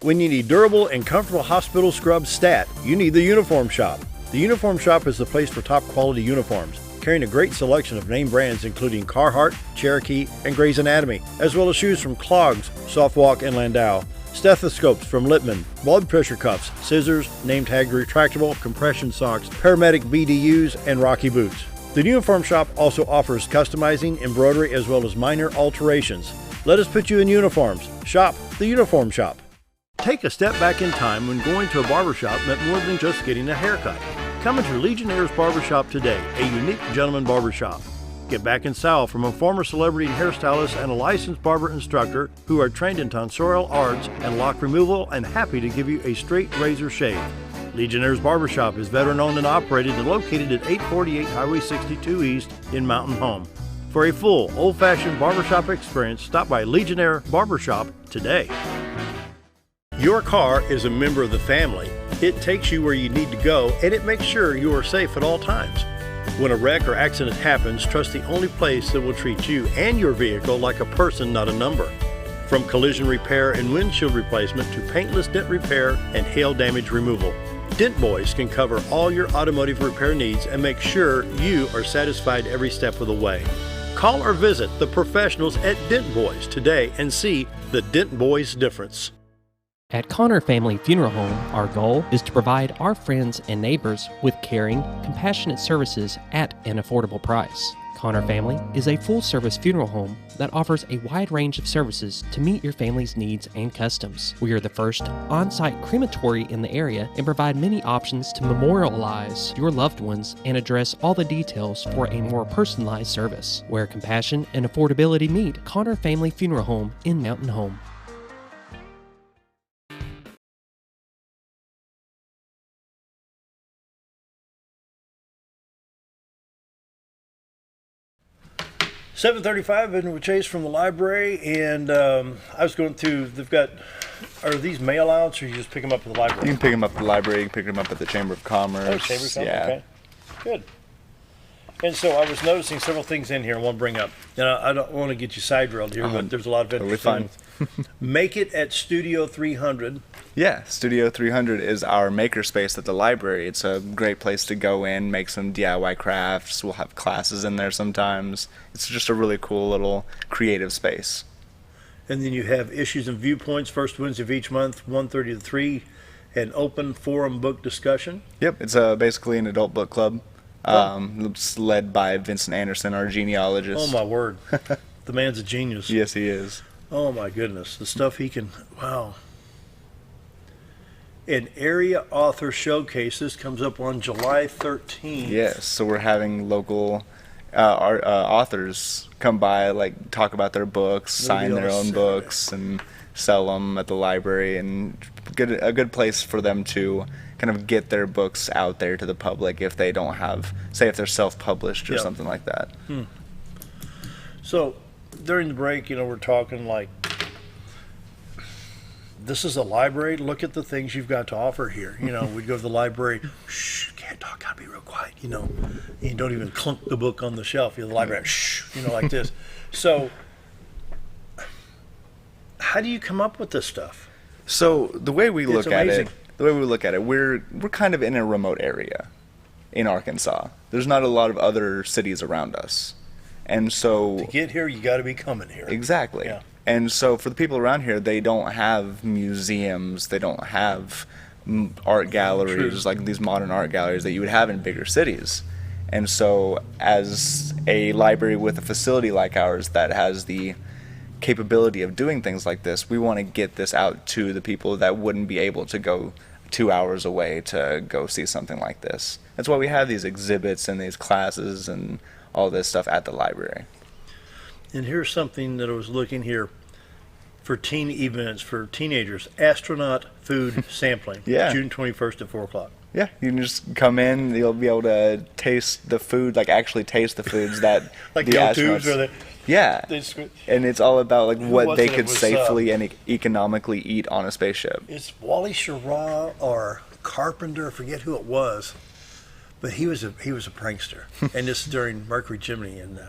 When you need durable and comfortable hospital scrub stat, you need the Uniform Shop. The Uniform Shop is the place for top quality uniforms, carrying a great selection of name brands including Carhartt, Cherokee, and Gray's Anatomy, as well as shoes from Clogs, Softwalk, and Landau, stethoscopes from Littman, blood pressure cuffs, scissors, name tag retractable, compression socks, paramedic BDUs, and Rocky boots. The Uniform Shop also offers customizing, embroidery, as well as minor alterations. Let us put you in uniforms. Shop the Uniform Shop. Take a step back in time when going to a barbershop meant more than just getting a haircut. Come into Legionnaire's Barbershop today, a unique gentleman barbershop. Get back in style from a former celebrity hairstylist and a licensed barber instructor who are trained in tonsorial arts and lock removal and happy to give you a straight razor shave. Legionnaire's Barbershop is veteran-owned and operated and located at 848 Highway 62 East in Mountain Home. For a full, old-fashioned barbershop experience, stop by Legionnaire Barbershop today. Your car is a member of the family. It takes you where you need to go, and it makes sure you are safe at all times. When a wreck or accident happens, trust the only place that will treat you and your vehicle like a person, not a number. From collision repair and windshield replacement to paintless dent repair and hail damage removal, Dent Boys can cover all your automotive repair needs and make sure you are satisfied every step of the way. Call or visit the professionals at Dent Boys today and see the Dent Boys difference. At Connor Family Funeral Home, our goal is to provide our friends and neighbors with caring, compassionate services at an affordable price. Connor Family is a full-service funeral home that offers a wide range of services to meet your family's needs and customs. We are the first on-site crematory in the area and provide many options to memorialize your loved ones and address all the details for a more personalized service. Where compassion and affordability meet, Connor Family Funeral Home in Mountain Home. $7:35 in with Chase from the library, and I was going through. Are these mail outs, or you just pick them up at the library? You can pick them up at the library. You can pick them up at the Chamber of Commerce. Oh, Chamber of Commerce. Yeah. Okay, good. And so I was noticing several things in here I want to bring up. And I don't want to get you side-railed here, but there's a lot of interesting things. Make it at Studio 300. Yeah, Studio 300 is our makerspace at the library. It's a great place to go in, make some DIY crafts. We'll have classes in there sometimes. It's just a really cool little creative space. And then you have Issues and Viewpoints, first Wednesday of each month, 1:30 to 3, an open forum book discussion. Yep, it's basically an adult book club. It's led by Vincent Anderson, our genealogist. Oh, my word. The man's a genius. Yes, he is. Oh, my goodness. The stuff he can, wow. An area author showcase. This comes up on July 13th. Yes, so we're having local authors come by, like talk about their books, sign their own books, and sell them at the library, and a good place for them to kind of get their books out there to the public if they don't have, say if they're self-published or something like that. So during the break, we're talking like, this is a library. Look at the things you've got to offer here. We'd go to the library. Shh, can't talk. Gotta be real quiet. You don't even clunk the book on the shelf. You're the library. Shh, like this. So, how do you come up with this stuff? So the way we look at it, we're kind of in a remote area in Arkansas. There's not a lot of other cities around us, and so to get here, you got to be coming here. Exactly. Yeah. And so for the people around here, they don't have museums, they don't have art galleries, like these modern art galleries that you would have in bigger cities. And so as a library with a facility like ours that has the capability of doing things like this, we want to get this out to the people that wouldn't be able to go 2 hours away to go see something like this. That's why we have these exhibits and these classes and all this stuff at the library. And here's something that I was looking here for teen events for teenagers: astronaut food sampling. Yeah. June 21st at 4 o'clock. Yeah, you can just come in. You'll be able to taste the food, like actually taste the foods that like the tubes, or and it's all about like what they could was, safely and economically eat on a spaceship. It's Wally Schirra or Carpenter, I forget who it was, but he was a prankster. And this is during Mercury Chimney, and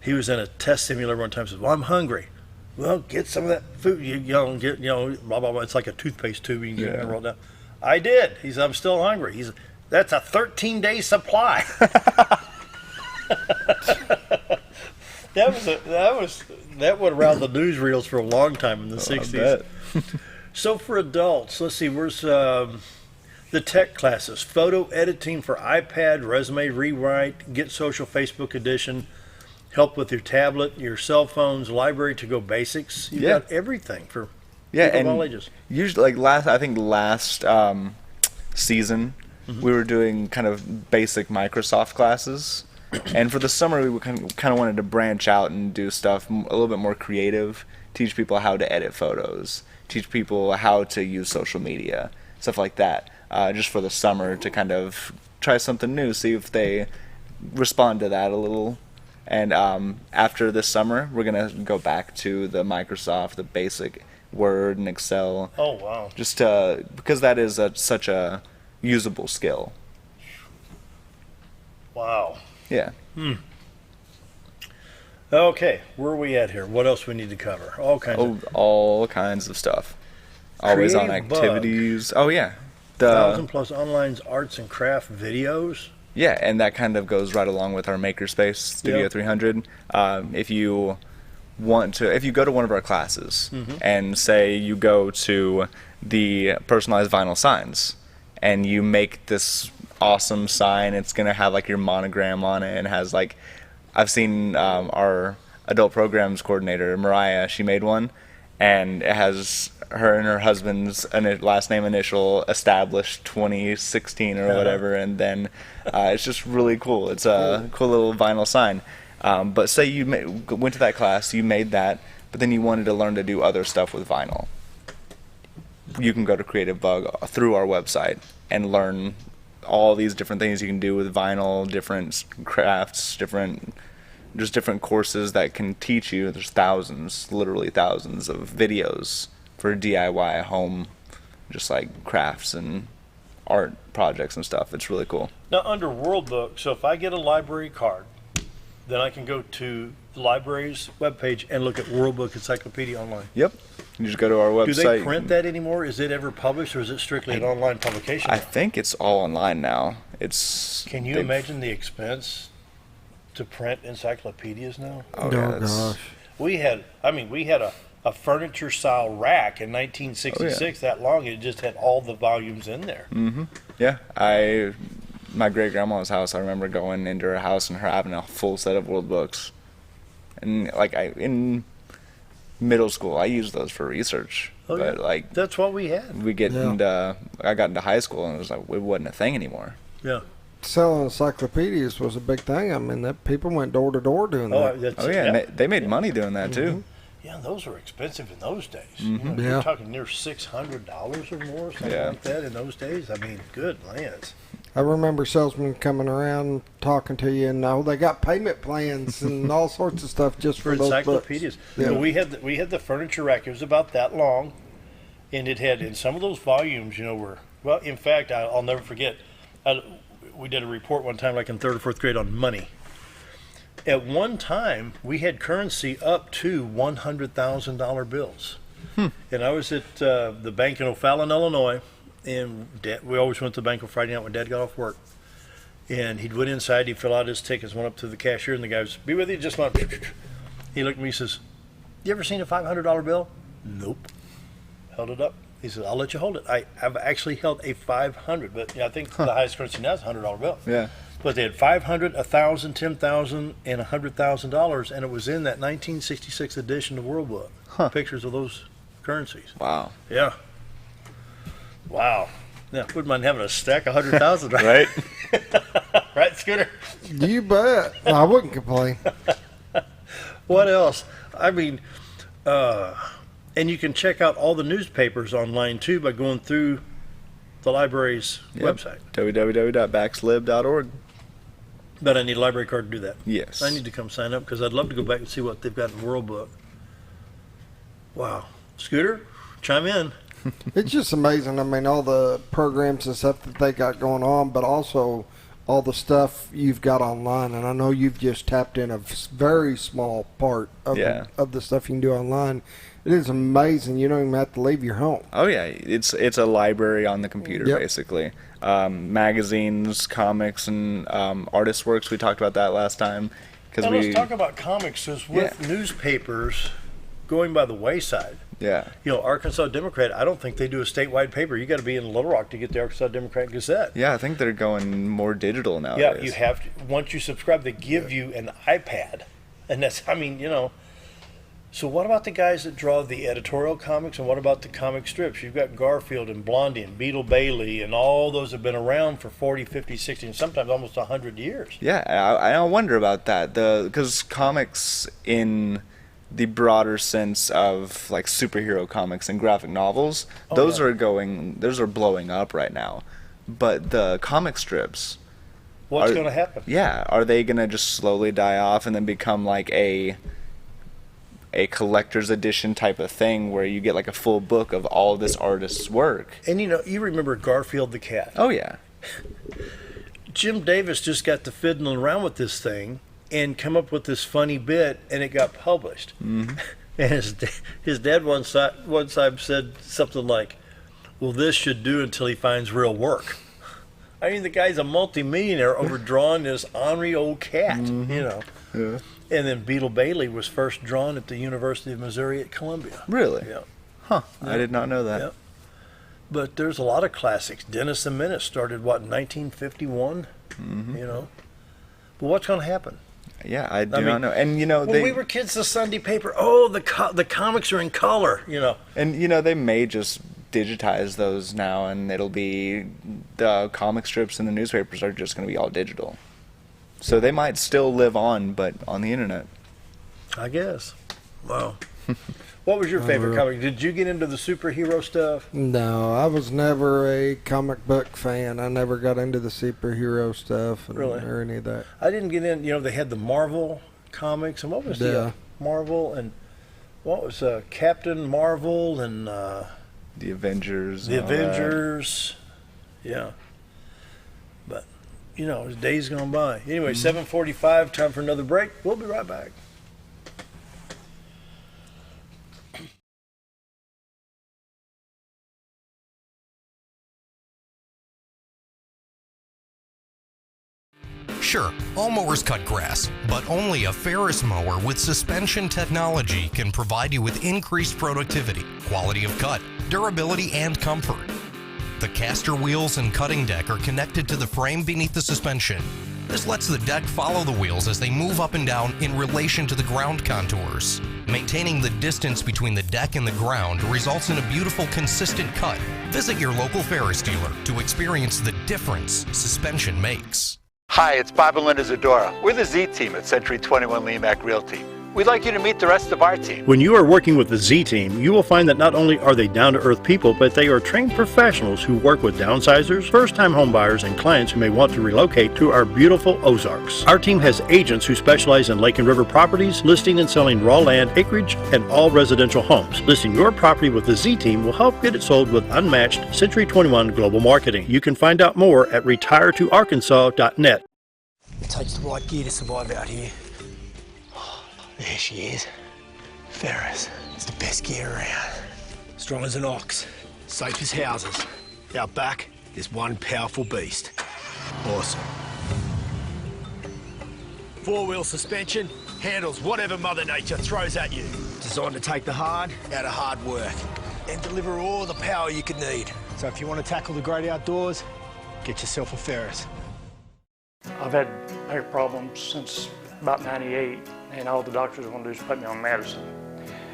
he was in a test simulator one time. Said, "Well, I'm hungry." Well, get some of that food. Get blah blah blah. It's like a toothpaste tube. You can get it and roll down. I did. He said, "I'm still hungry." He said, "That's a 13-day supply." That went around the newsreels for a long time in the 60s. So for adults, let's see, where's the tech classes? Photo editing for iPad, resume rewrite, Get Social Facebook edition, help with your tablet, your cell phones, library to go basics. You've got everything for people of all ages. Usually, like last season, we were doing kind of basic Microsoft classes. And for the summer, we kind of wanted to branch out and do stuff a little bit more creative, teach people how to edit photos, teach people how to use social media, stuff like that, just for the summer to kind of try something new, see if they respond to that a little. And after this summer, we're going to go back to the Microsoft, the basic Word and Excel. Oh, wow. Just because that is such a usable skill. Wow. Yeah. Okay, where are we at here? What else we need to cover? All kinds of stuff. Always on Creative activities. Oh yeah, 1,000+ online arts and craft videos. Yeah, and that kind of goes right along with our Makerspace Studio 300. If you go to one of our classes and say you go to the personalized vinyl signs and you make this awesome sign, it's gonna have like your monogram on it and has like, I've seen our adult programs coordinator Mariah, she made one, and it has her and her husband's last name initial, established 2016 or whatever, and then it's just really cool. It's a cool little vinyl sign. But say you went to that class, you made that, but then you wanted to learn to do other stuff with vinyl. You can go to Creative Bug through our website and learn all these different things you can do with vinyl, different crafts, different courses that can teach you. There's thousands, literally thousands of videos for DIY home, just like crafts and art projects and stuff. It's really cool. Now under World Book, so if I get a library card, then I can go to the library's webpage and look at World Book Encyclopedia online. Yep. You just go to our website. Do they print that anymore? Is it ever published, or is it strictly an online publication? I think it's all online now. Can you imagine the expense to print encyclopedias now? Oh gosh. We had a furniture style rack in 1966 that long. It just had all the volumes in there. Yeah, my great grandma's house, I remember going into her house and her having a full set of World Books. And like in middle school I used those for research. But like that's what we had. I got into high school and it was like it wasn't a thing anymore. Yeah. Selling encyclopedias was a big thing. I mean, that people went door to door doing that. And they made money doing that too. Yeah, those were expensive in those days. Mm-hmm. You're talking near $600 or more, something like that in those days. I mean, good lands. I remember salesmen coming around talking to you, and they got payment plans and all sorts of stuff just for those encyclopedias. Books. Yeah. We had the furniture rack. It was about that long, and it had in some of those volumes. In fact, I'll never forget. We did a report one time, like in 3rd or 4th grade, on money. At one time, we had currency up to $100,000 bills. And I was at the bank in O'Fallon, Illinois, and we always went to the bank on Friday night when Dad got off work. And he'd went inside, he'd fill out his tickets, went up to the cashier, and the guy was, "Be with you just a moment." He looked at me, he says, "You ever seen a $500 bill?" "Nope." Held it up. He said, "I'll let you hold it." I've actually held a 500, but I think the highest currency now is a $100 bill. Yeah. But they had 500, 1,000, 10,000, and $100,000, and it was in that 1966 edition of World Book. Pictures of those currencies. Wow. Yeah. Wow. Yeah, wouldn't mind having a stack of 100,000, right? Right. Right, Scooter? You bet. I wouldn't complain. What else? I mean, and you can check out all the newspapers online, too, by going through the library's website. www.baxlib.org. But I need a library card to do that. Yes. I need to come sign up because I'd love to go back and see what they've got in World Book. Wow. Scooter, chime in. It's just amazing. I mean, all the programs and stuff that they got going on, but also all the stuff you've got online. And I know you've just tapped in a very small part of the stuff you can do online. It is amazing. You don't even have to leave your home. Oh yeah, it's a library on the computer basically. Magazines, comics, and artist works. We talked about that last time. Now let's talk about comics. Because with newspapers going by the wayside. Yeah. Arkansas Democrat, I don't think they do a statewide paper. You got to be in Little Rock to get the Arkansas Democrat Gazette. Yeah, I think they're going more digital nowadays. Yeah, you have to. Once you subscribe, they give you an iPad. And that's, So what about the guys that draw the editorial comics, and what about the comic strips? You've got Garfield and Blondie and Beetle Bailey, and all those have been around for 40, 50, 60, and sometimes almost 100 years. Yeah, I wonder about that. Because comics in the broader sense of like superhero comics and graphic novels, those are blowing up right now. But the comic strips, what's going to happen? Yeah, are they going to just slowly die off and then become like a collector's edition type of thing where you get like a full book of all this artist's work? And you remember Garfield the cat? Oh yeah. Jim Davis just got to fiddling around with this thing, and come up with this funny bit, and it got published. Mm-hmm. And his dad one time said something like, well, this should do until he finds real work. I mean, the guy's a multimillionaire over drawing this ornery old cat, you know. Yeah. And then Beetle Bailey was first drawn at the University of Missouri at Columbia. Really? Yeah. Huh. Yeah. I did not know that. Yeah. But there's a lot of classics. Dennis the Menace started, what, in 1951? You know? But what's going to happen? Yeah, I do not know. And, you know, when we were kids, the Sunday paper, the comics are in color, you know. And, you know, they may just digitize those now, and it'll be the comic strips and the newspapers are just going to be all digital. So they might still live on, but on the internet. I guess. Wow. What was your favorite comic? Did you get into the superhero stuff? No, I was never a comic book fan. I never got into the superhero stuff or any of that. I didn't get in. You know, they had the Marvel comics, and what was the Marvel, and what was Captain Marvel, and the Avengers. The Avengers. Yeah. But, you know, as days gone by. Anyway, 7:45, time for another break. We'll be right back. Sure, all mowers cut grass, but only a Ferris mower with suspension technology can provide you with increased productivity, quality of cut, durability, and comfort. The caster wheels and cutting deck are connected to the frame beneath the suspension. This lets the deck follow the wheels as they move up and down in relation to the ground contours. Maintaining the distance between the deck and the ground results in a beautiful, consistent cut. Visit your local Ferris dealer to experience the difference suspension makes. Hi, it's Bob and Linda Zadora. We're the Z team at Century 21 Lemac Realty. We'd like you to meet the rest of our team. When you are working with the Z Team, you will find that not only are they down-to-earth people, but they are trained professionals who work with downsizers, first-time homebuyers, and clients who may want to relocate to our beautiful Ozarks. Our team has agents who specialize in lake and river properties, listing and selling raw land, acreage, and all residential homes. Listing your property with the Z Team will help get it sold with unmatched Century 21 global marketing. You can find out more at retiretoarkansas.net. It takes the right gear to survive out here. There she is. Ferris. It's the best gear around. Strong as an ox. Safe as houses. Out back, there's one powerful beast. Awesome. Four-wheel suspension. Handles whatever Mother Nature throws at you. Designed to take the hard out of hard work. And deliver all the power you could need. So if you want to tackle the great outdoors, get yourself a Ferris. I've had back problems since about 98, and all the doctors want to do is put me on medicine.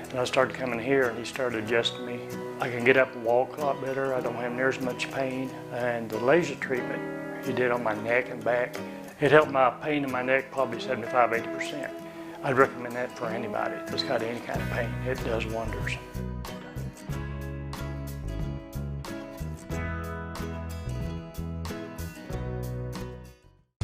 And I started coming here, and he started adjusting me. I can get up and walk a lot better. I don't have near as much pain. And the laser treatment he did on my neck and back, it helped my pain in my neck probably 75–80%. I'd recommend that for anybody that's got any kind of pain. It does wonders.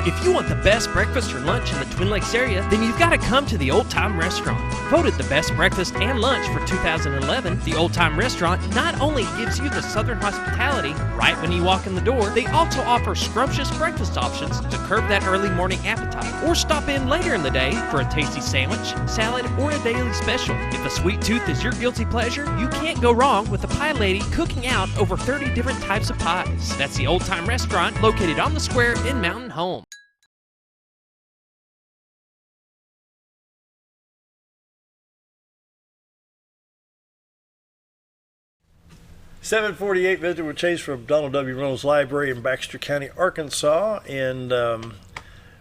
If you want the best breakfast or lunch in the Twin Lakes area, then you've got to come to the Old Time Restaurant. Voted the best breakfast and lunch for 2011, the Old Time Restaurant not only gives you the Southern hospitality right when you walk in the door, they also offer scrumptious breakfast options to curb that early morning appetite. Or stop in later in the day for a tasty sandwich, salad, or a daily special. If a sweet tooth is your guilty pleasure, you can't go wrong with the Pie Lady cooking out over 30 different types of pies. That's the Old Time Restaurant located on the square in Mountain Home. $7:48, visit with Chase from Donald W. Reynolds Library in Baxter County, Arkansas. And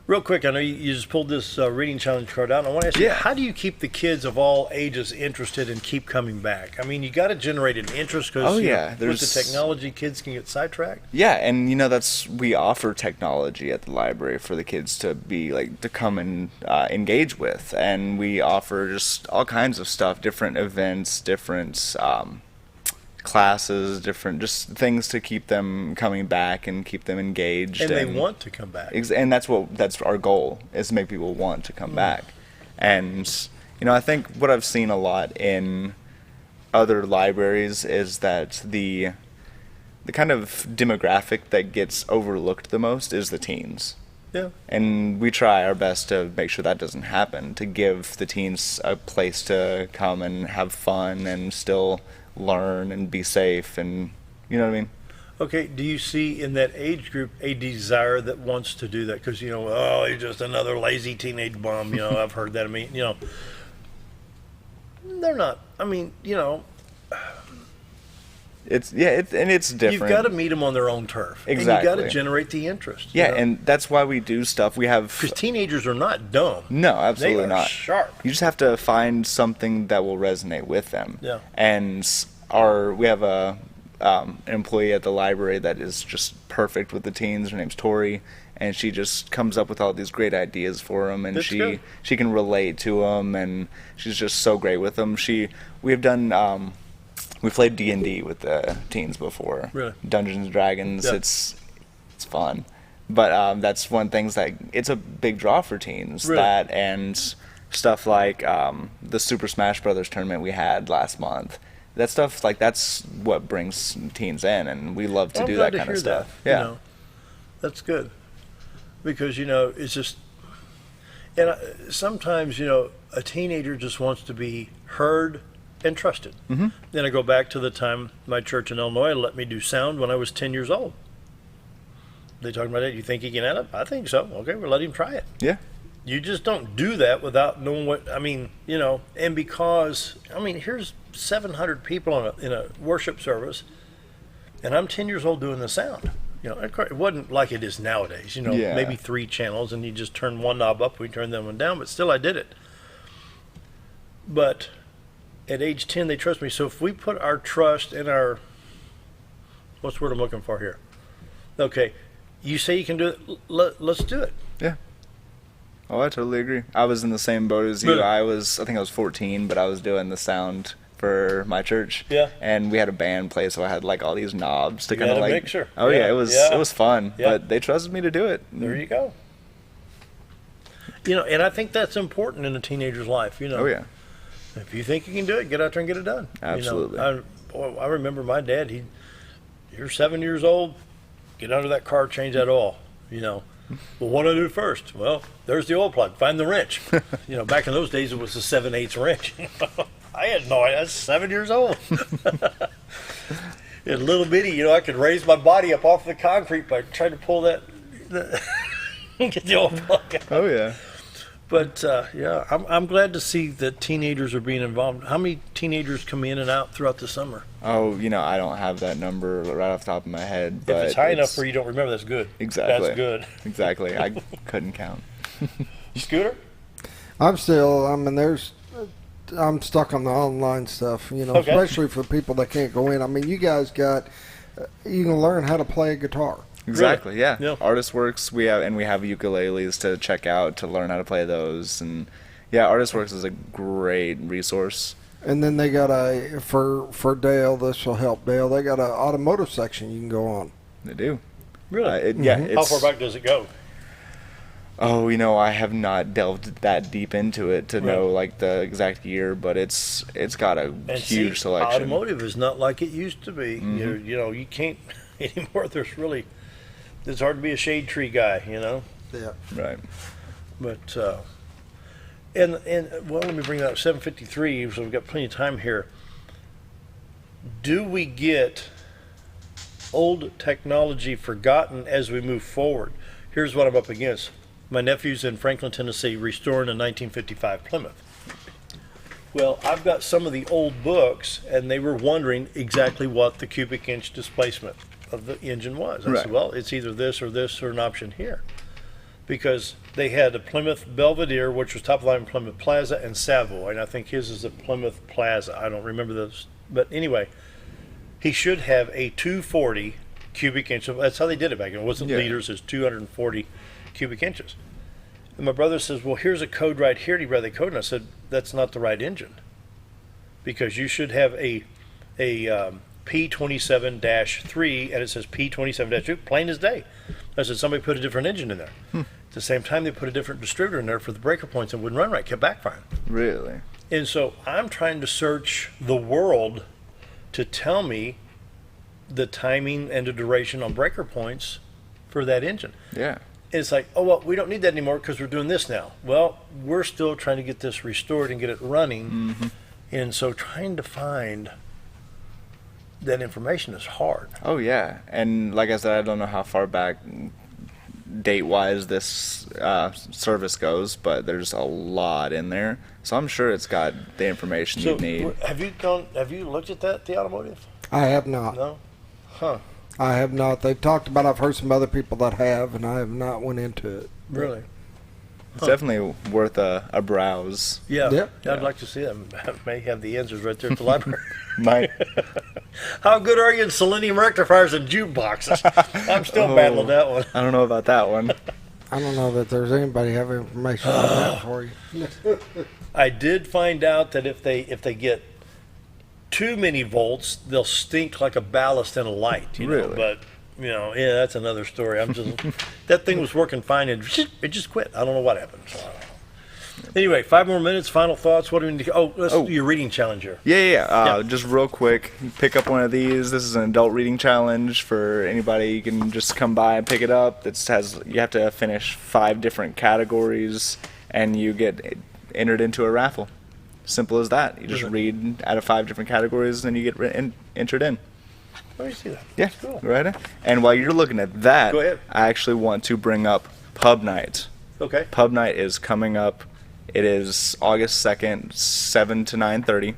real quick, I know you just pulled this reading challenge card out. And I want to ask you, how do you keep the kids of all ages interested and keep coming back? I mean, you got to generate an interest because with the technology, kids can get sidetracked. Yeah, and you know we offer technology at the library for the kids to to come and engage with, and we offer just all kinds of stuff, different events, different classes, different just things to keep them coming back and keep them engaged. And they want to come back. And that's our goal, is to make people want to come back. And you know, I think what I've seen a lot in other libraries is that the kind of demographic that gets overlooked the most is the teens. Yeah. And we try our best to make sure that doesn't happen, to give the teens a place to come and have fun and still learn and be safe, and you know what I mean? Okay, do you see in that age group a desire that wants to do that? Because, oh, you're just another lazy teenage bum, I've heard that. I mean, they're not. I mean, It's different. You've got to meet them on their own turf. Exactly. And you've got to generate the interest. Yeah, and that's why we do stuff. We have... Because teenagers are not dumb. No, absolutely they are not. Sharp. You just have to find something that will resonate with them. Yeah. And we have an employee at the library that is just perfect with the teens. Her name's Tori, and she just comes up with all these great ideas for them, and she can relate to them, and she's just so great with them. We've done... we played D&D with the teens before. Really? Dungeons and Dragons. Yeah. It's fun. But that's one thing that it's a big draw for teens. Really? That and stuff like the Super Smash Brothers tournament we had last month. That stuff, that's what brings teens in, and we love to do that kind of stuff. Yeah. That's good. Because, it's just... And sometimes, a teenager just wants to be heard and trusted. Mm-hmm. Then I go back to the time my church in Illinois let me do sound when I was 10 years old. They talking about it. You think he can add up? I think so. Okay, we'll let him try it. Yeah. You just don't do that without knowing what, and because, here's 700 people in a worship service, and I'm 10 years old doing the sound. It wasn't like it is nowadays, Yeah. maybe 3 channels, and you just turn one knob up, we turn that one down, but still I did it. But at age 10, they trust me. So if we put our trust in what's the word I'm looking for here? Okay, you say you can do it, let's do it. Yeah. Oh, I totally agree. I was in the same boat as you. Really? I think I was 14, but I was doing the sound for my church. Yeah. And we had a band play, so I had all these knobs to kind of mixer. Oh yeah, it was fun. Yeah. But they trusted me to do it. There you go. And I think that's important in a teenager's life. Oh yeah. If you think you can do it, get out there and get it done. Absolutely. I remember my dad. You're 7 years old. Get under that car, change that oil. Well, what do I do first? Well, there's the oil plug. Find the wrench. Back in those days, it was a 7/8 wrench. I had no idea. I was 7 years old. A little bitty. I could raise my body up off the concrete by trying to pull that get the oil plug out. Oh yeah. But I'm glad to see that teenagers are being involved. How many teenagers come in and out throughout the summer? Oh, I don't have that number right off the top of my head. But if it's high enough where you don't remember, that's good. Exactly. That's good. Exactly. I couldn't count. Scooter? I'm stuck on the online stuff, Okay. Especially for people that can't go in. You guys you can learn how to play a guitar. Exactly. Really? Yeah. Artist Works. We have ukuleles to check out to learn how to play those, and Artist Works is a great resource. And then they got for Dale. This will help Dale. They got an automotive section you can go on. They do. Really? How far back does it go? Oh, I have not delved that deep into it to know the exact year, but it's got a huge selection. Automotive is not like it used to be. Mm-hmm. You can't anymore. It's hard to be a shade tree guy, Yeah. Right. But and let me bring that up. 7:53, so we've got plenty of time here. Do we get old technology forgotten as we move forward? Here's what I'm up against. My nephew's in Franklin, Tennessee, restoring a 1955 Plymouth. Well, I've got some of the old books, and they were wondering exactly what the cubic inch displacement of the engine was. I said, well, it's either this or an option here. Because they had a Plymouth Belvedere, which was top of the line Plymouth Plaza, and Savoy, and I think his is a Plymouth Plaza. I don't remember those. But anyway, he should have a 240 cubic inch. That's how they did it back then. It wasn't liters, it was 240 cubic inches. And my brother says, well, here's a code right here. Do you read the code? And I said, that's not the right engine. Because you should have a P27-3, and it says P27-2, plain as day. I said, somebody put a different engine in there. At the same time, they put a different distributor in there for the breaker points and wouldn't run right, kept backfiring. Really? And so I'm trying to search the world to tell me the timing and the duration on breaker points for that engine. Yeah. it's like, oh, well, we don't need that anymore because we're doing this now. Well, we're still trying to get this restored and get it running. Mm-hmm. And so trying to find that information is hard. Oh, yeah. And like I said, I don't know how far back date-wise this service goes, but there's a lot in there. So I'm sure it's got the information you need. Have you looked at that, the automotive? I have not. No? Huh. I have not. They've talked about it. I've heard some other people that have, and I have not went into it. Really? It's definitely worth a browse. Yeah. Yep. I'd like to see them. May have the answers right there at the library. Might. How good are you in selenium rectifiers and jukeboxes? I'm still battling that one. I don't know about that one. I don't know that there's anybody have information on that for you. I did find out that if they get too many volts, they'll stink like a ballast in a light. You know? Really? But yeah, that's another story. I'm just that thing was working fine and it just quit. I don't know what happened. So, anyway, 5 more minutes. Final thoughts. What do we need to? Let's do your reading challenge here. Yeah. Just real quick, pick up one of these. This is an adult reading challenge for anybody. You can just come by and pick it up. You have to finish 5 different categories, and you get entered into a raffle. Simple as that. You just read out of 5 different categories, and you get entered in. Let me see that. Yeah, cool. Right. And while you're looking at that, go ahead. I actually want to bring up Pub Night. Okay. Pub Night is coming up. It is August 2nd, 7 to 9:30,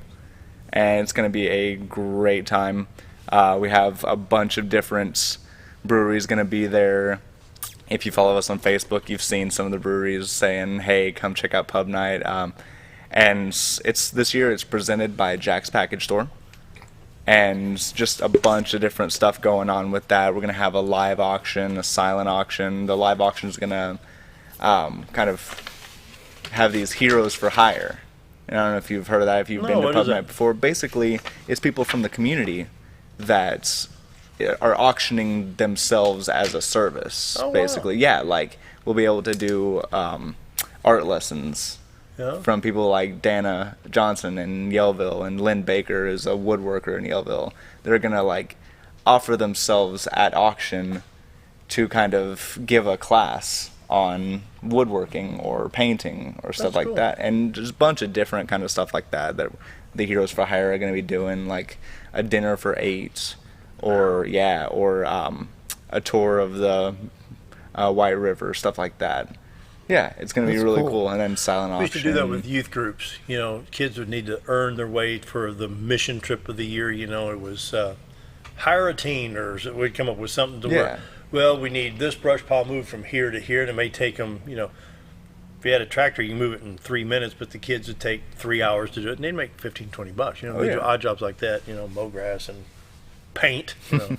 and it's going to be a great time. We have a bunch of different breweries going to be there. If you follow us on Facebook, you've seen some of the breweries saying, hey, come check out Pub Night. And this year it's presented by Jack's Package Store. And just a bunch of different stuff going on with that. We're going to have a live auction, a silent auction. The live auction is going to kind of have these heroes for hire. And I don't know if you've heard of that, if you've been to Pub Night before. Basically, it's people from the community that are auctioning themselves as a service, basically. Wow. Yeah, like we'll be able to do art lessons from people like Dana Johnson in Yellville, and Lynn Baker is a woodworker in Yellville. They're going to like offer themselves at auction to kind of give a class on woodworking or painting or stuff like that, and just a bunch of different kind of stuff like that the Heroes for Hire are going to be doing, like a dinner for 8, or a tour of the White River, stuff like that. Yeah, it's going to be really cool. And then silent auction. We used to do that with youth groups. You know, kids would need to earn their way for the mission trip of the year. You know, it was hire a teen, or we'd come up with something to where, well, we need this brush pile moved from here to here, and it may take them, you know, if you had a tractor, you can move it in 3 minutes, but the kids would take 3 hours to do it, and they'd make $15-20. You know, do odd jobs like that, you know, mow grass and paint, you know.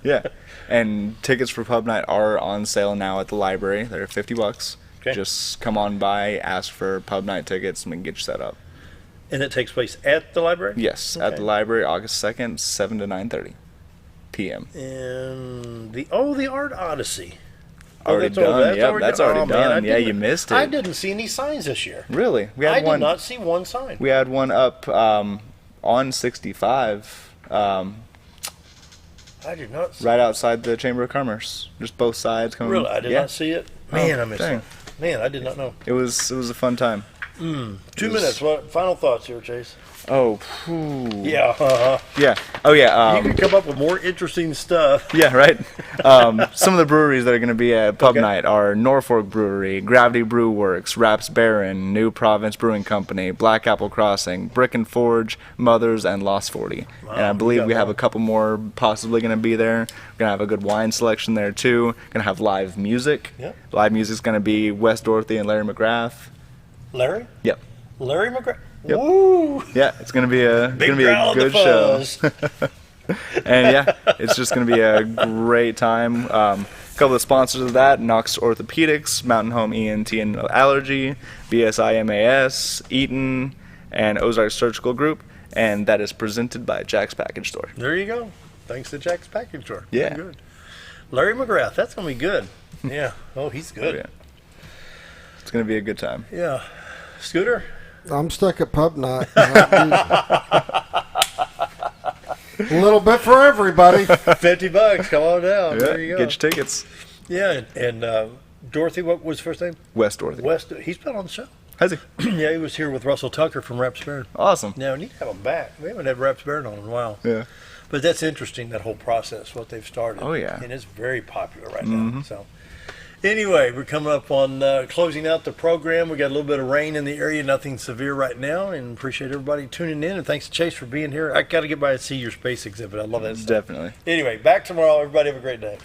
Yeah, and tickets for Pub Night are on sale now at the library. They're $50. Okay. Just come on by, ask for Pub Night tickets, and we can get you set up. And it takes place at the library? Yes, at the library, August 2nd, 7 to 9:30 p.m. And the Art Odyssey. Already done. Yeah, that's already done. Yeah, you missed it. I didn't see any signs this year. Really? I did not see one sign. We had one up on 65. I did not see right outside the Chamber of Commerce. Just both sides coming. Really? I did not see it. Man, I missed it. Man, I did not know. It was a fun time. 2 minutes. What final thoughts here, Chase? Oh, yeah. Yeah. Oh, yeah. You can come up with more interesting stuff. Yeah, right. Some of the breweries that are going to be at Pub Night are Norfolk Brewery, Gravity Brew Works, Raps Baron, New Province Brewing Company, Black Apple Crossing, Brick and Forge, Mothers, and Lost 40. Wow, and I believe we have a couple more possibly going to be there. We're going to have a good wine selection there, too. Going to have live music. Yep. Live music's going to be Wes Dorothy and Larry McGrath. Larry? Yep. Larry McGrath? Yep. Woo! Yeah, it's gonna be a good show. And yeah, it's just gonna be a great time. A couple of sponsors of that: Knox Orthopedics, Mountain Home ENT and Allergy, BSI MAS, Eaton, and Ozark Surgical Group, and that is presented by Jack's Package Store. There you go. Thanks to Jack's Package Store. Yeah. Good. Larry McGrath, that's gonna be good. Yeah. Oh, he's good. Oh, yeah. It's gonna be a good time. Yeah. Scooter? I'm stuck at Pub Night. A little bit for everybody. $50. Come on down. Yeah, there you go. Get your tickets. Yeah, and Dorothy, what was his first name? Wes Dorothy. Wes, he's been on the show. Has he? Yeah, he was here with Russell Tucker from Raps Baird. Awesome. Yeah, we need to have him back. We haven't had Raps Baird on in a while. Yeah. But that's interesting, that whole process, what they've started. Oh, yeah. And it's very popular right now. So, anyway, we're coming up on closing out the program. We got a little bit of rain in the area, nothing severe right now, and appreciate everybody tuning in. And thanks to Chase for being here. I got to get by and see your space exhibit. I love that stuff. Definitely. Anyway, back tomorrow. Everybody have a great day.